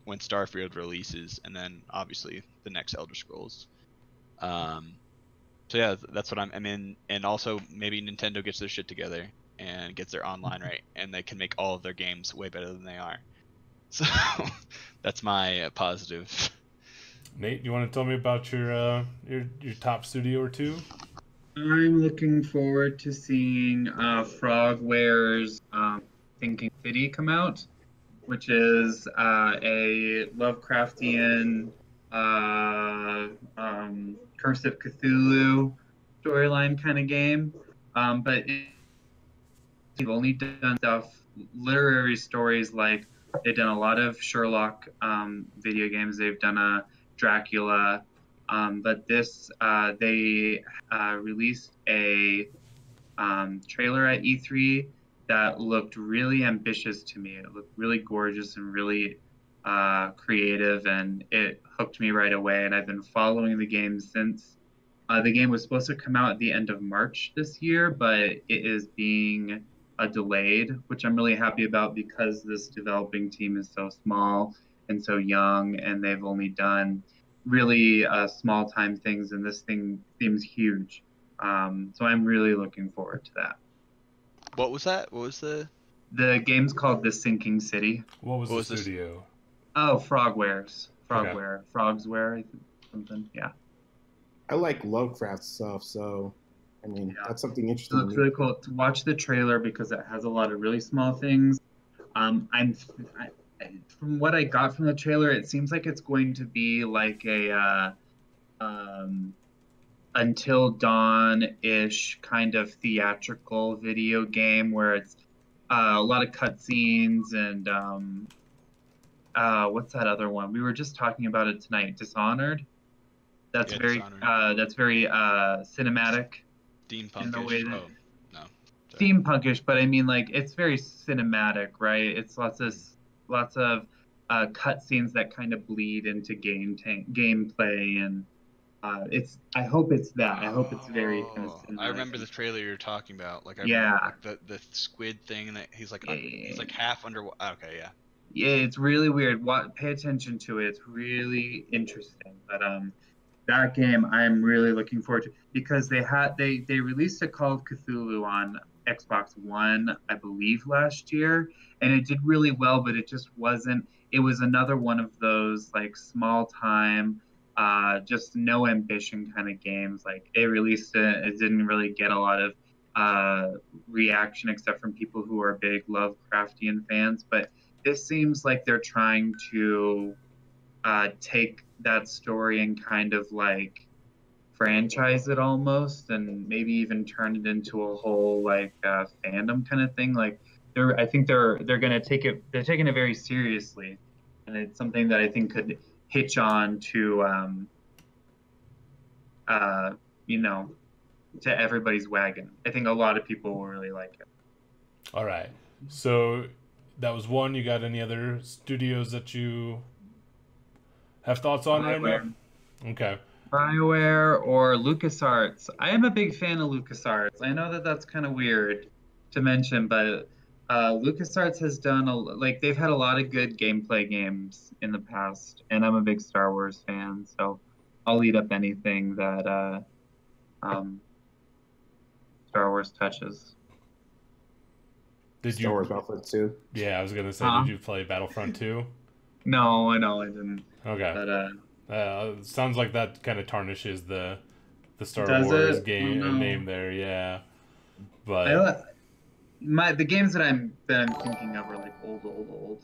when Starfield releases, and then obviously the next Elder Scrolls. So yeah, that's what I'm in, and also maybe Nintendo gets their shit together and gets their online right, and they can make all of their games way better than they are. So that's my positive. Nate, you want to tell me about your top studio or two? I'm looking forward to seeing Frogware's Thinking City come out, which is a Lovecraftian Curse of Cthulhu storyline kind of game. But they've only done literary stories, like they've done a lot of Sherlock video games. They've done a Dracula, but this they released a trailer at E3 that looked really ambitious to me. It looked really gorgeous and really creative, and it hooked me right away. And I've been following the game since. The game was supposed to come out at the end of March this year, but it is being delayed, which I'm really happy about, because this developing team is so small and so young, and they've only done really small time things, and this thing seems huge. So I'm really looking forward to that. What was that? What was the game's called The Sinking City. What was the studio? Oh, Frogware. Okay. Frogsware, something. Yeah. I like Lovecraft stuff, so I mean, Yeah. that's something It interesting to looks me. really cool to watch the trailer because it has a lot of really small things. From what I got from the trailer, it seems like it's going to be like a Until Dawn-ish kind of theatrical video game where it's a lot of cutscenes and what's that other one? We were just talking about it tonight. Dishonored. That's Yeah, very Dishonored. cinematic in the way Steampunkish. that Oh, no. Sorry. steampunkish, but I mean like it's very cinematic, right? It's lots of cutscenes that kind of bleed into gameplay, and I hope it's that. I hope it's very kind of I cinematic. remember the trailer you're talking about. Like I remember Yeah. like the squid thing that he's like he's Yeah. like half under. Okay, yeah. Yeah, it's really weird. Pay attention to it. It's really interesting. But that game I'm really looking forward to because they released a Call of Cthulhu on Xbox One, I believe, last year, and it did really well, but it just wasn't. It was another one of those like small time, just no ambition kind of games. Like they released it, it didn't really get a lot of reaction except from people who are big Lovecraftian fans, but this seems like they're trying to take that story and kind of like franchise it almost, and maybe even turn it into a whole like fandom kind of thing. Like I think they're gonna take it. They're taking it very seriously, and it's something that I think could hitch on to uh, you know, to everybody's wagon. I think a lot of people will really like it. All right. So that was one. You got any other studios that you have thoughts on right now? Okay. BioWare or LucasArts. I am a big fan of LucasArts. I know that that's kind of weird to mention, but LucasArts has done like they've had a lot of good gameplay games in the past, and I'm a big Star Wars fan, so I'll eat up anything that Star Wars touches. Star Wars Battlefront 2? Yeah, I was gonna say, did you play Battlefront 2? No, I know I didn't. Okay. But sounds like that kind of tarnishes the Star Does Wars it? game Oh, no. name there, yeah. But the games that I'm thinking of are like old.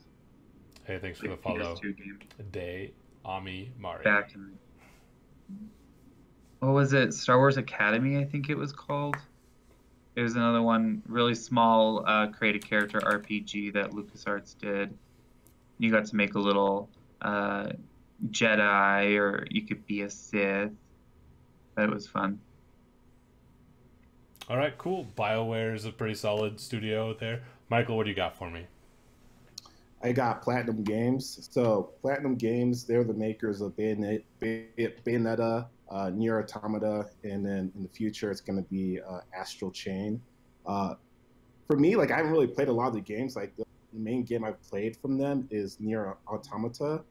Hey, thanks for like the follow. PS2 games. Day Ami Mari. Back in. What was it? Star Wars Academy, I think it was called. It was another one, really small, create a character RPG that LucasArts did. You got to make a little Jedi, or you could be a Sith. That was fun. All right, cool. BioWare is a pretty solid studio there. Michael, what do you got for me? I got Platinum Games. So Platinum Games, they're the makers of Bayonetta, Nier Automata, and then in the future it's going to be Astral Chain. For me, like I haven't really played a lot of the games. Like the main game I've played from them is Nier Automata.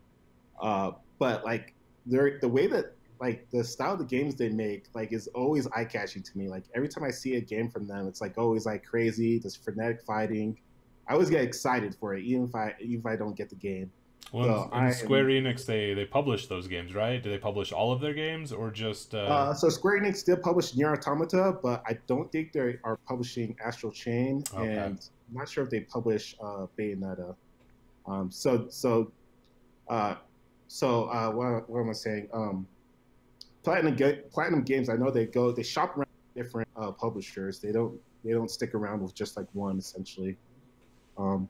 But like the way that like the style of the games they make like is always eye catching to me. Like every time I see a game from them, it's like always like crazy, this frenetic fighting. I always get excited for it, even if I don't get the game. Well, so in Square Enix, they publish those games, right? Do they publish all of their games or just? So Square Enix still publish Nier Automata, but I don't think they are publishing Astral Chain, and I'm not sure if they publish Bayonetta. What am I saying? Platinum Games. I know they shop around different publishers. They don't stick around with just like one essentially. In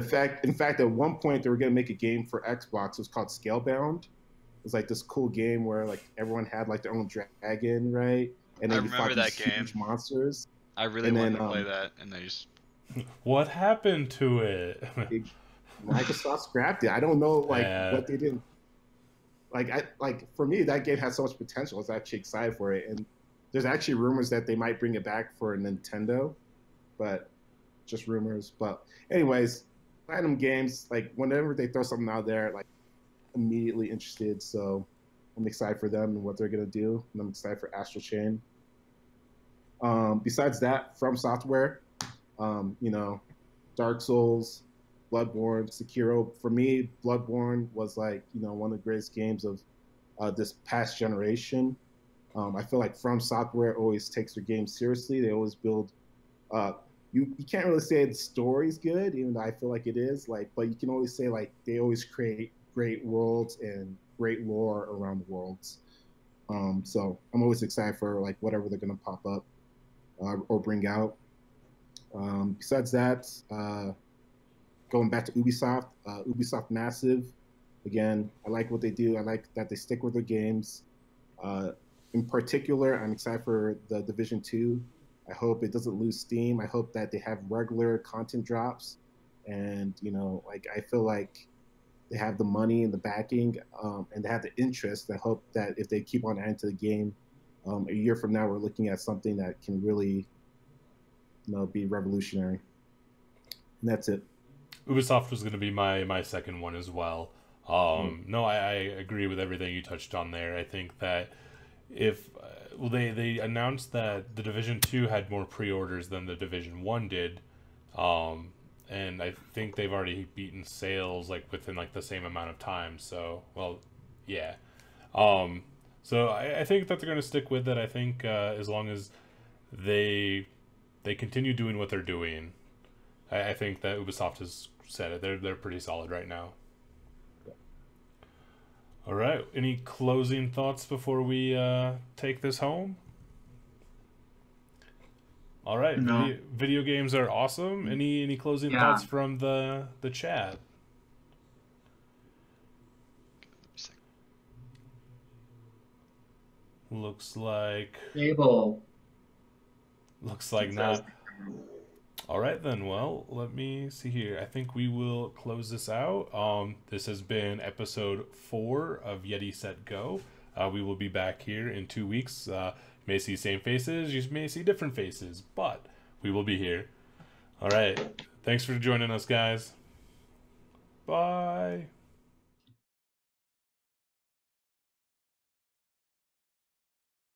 fact, at one point they were going to make a game for Xbox. It was called Scalebound. It was like this cool game where like everyone had like their own dragon, right? And then I remember that game. Huge monsters. I really wanted to play that, and they just. What happened to it? Microsoft scrapped it. I don't know what they did. Like for me, that game has so much potential. I was actually excited for it, and there's actually rumors that they might bring it back for Nintendo, but just rumors. But anyways, Platinum Games, like whenever they throw something out there, like immediately interested. So I'm excited for them and what they're gonna do, and I'm excited for Astral Chain. Besides that, From Software, Dark Souls, Bloodborne, Sekiro. For me, Bloodborne was like one of the greatest games of this past generation. I feel like From Software always takes their game seriously. They always build. You can't really say the story's good, even though I feel like it is. Like, but you can always say like they always create great worlds and great lore around the worlds. So I'm always excited for like whatever they're gonna pop up or bring out. Besides that, going back to Ubisoft, Ubisoft Massive. Again, I like what they do. I like that they stick with their games. In particular, I'm excited for the Division 2. I hope it doesn't lose steam. I hope that they have regular content drops. And, you know, like I feel like they have the money and the backing and they have the interest. I hope that if they keep on adding to the game, a year from now, we're looking at something that can really, you know, be revolutionary. And that's it. Ubisoft was going to be my second one as well. No, I agree with everything you touched on there. I think that if they announced that the Division 2 had more pre-orders than the Division 1 did, and I think they've already beaten sales like within like the same amount of time. So, well, yeah. So I think that they're going to stick with it. I think as long as they continue doing what they're doing, I think that Ubisoft has said it. They're pretty solid right now. All right. Any closing thoughts before we take this home? All right. No. Video games are awesome. Any closing thoughts from the chat? Looks like Cable. Looks like not. All right then. Well, let me see here. I think we will close this out. This has been episode 4 of Yeti Set Go. We will be back here in 2 weeks. You may see same faces. You may see different faces, but we will be here. All right. Thanks for joining us, guys. Bye.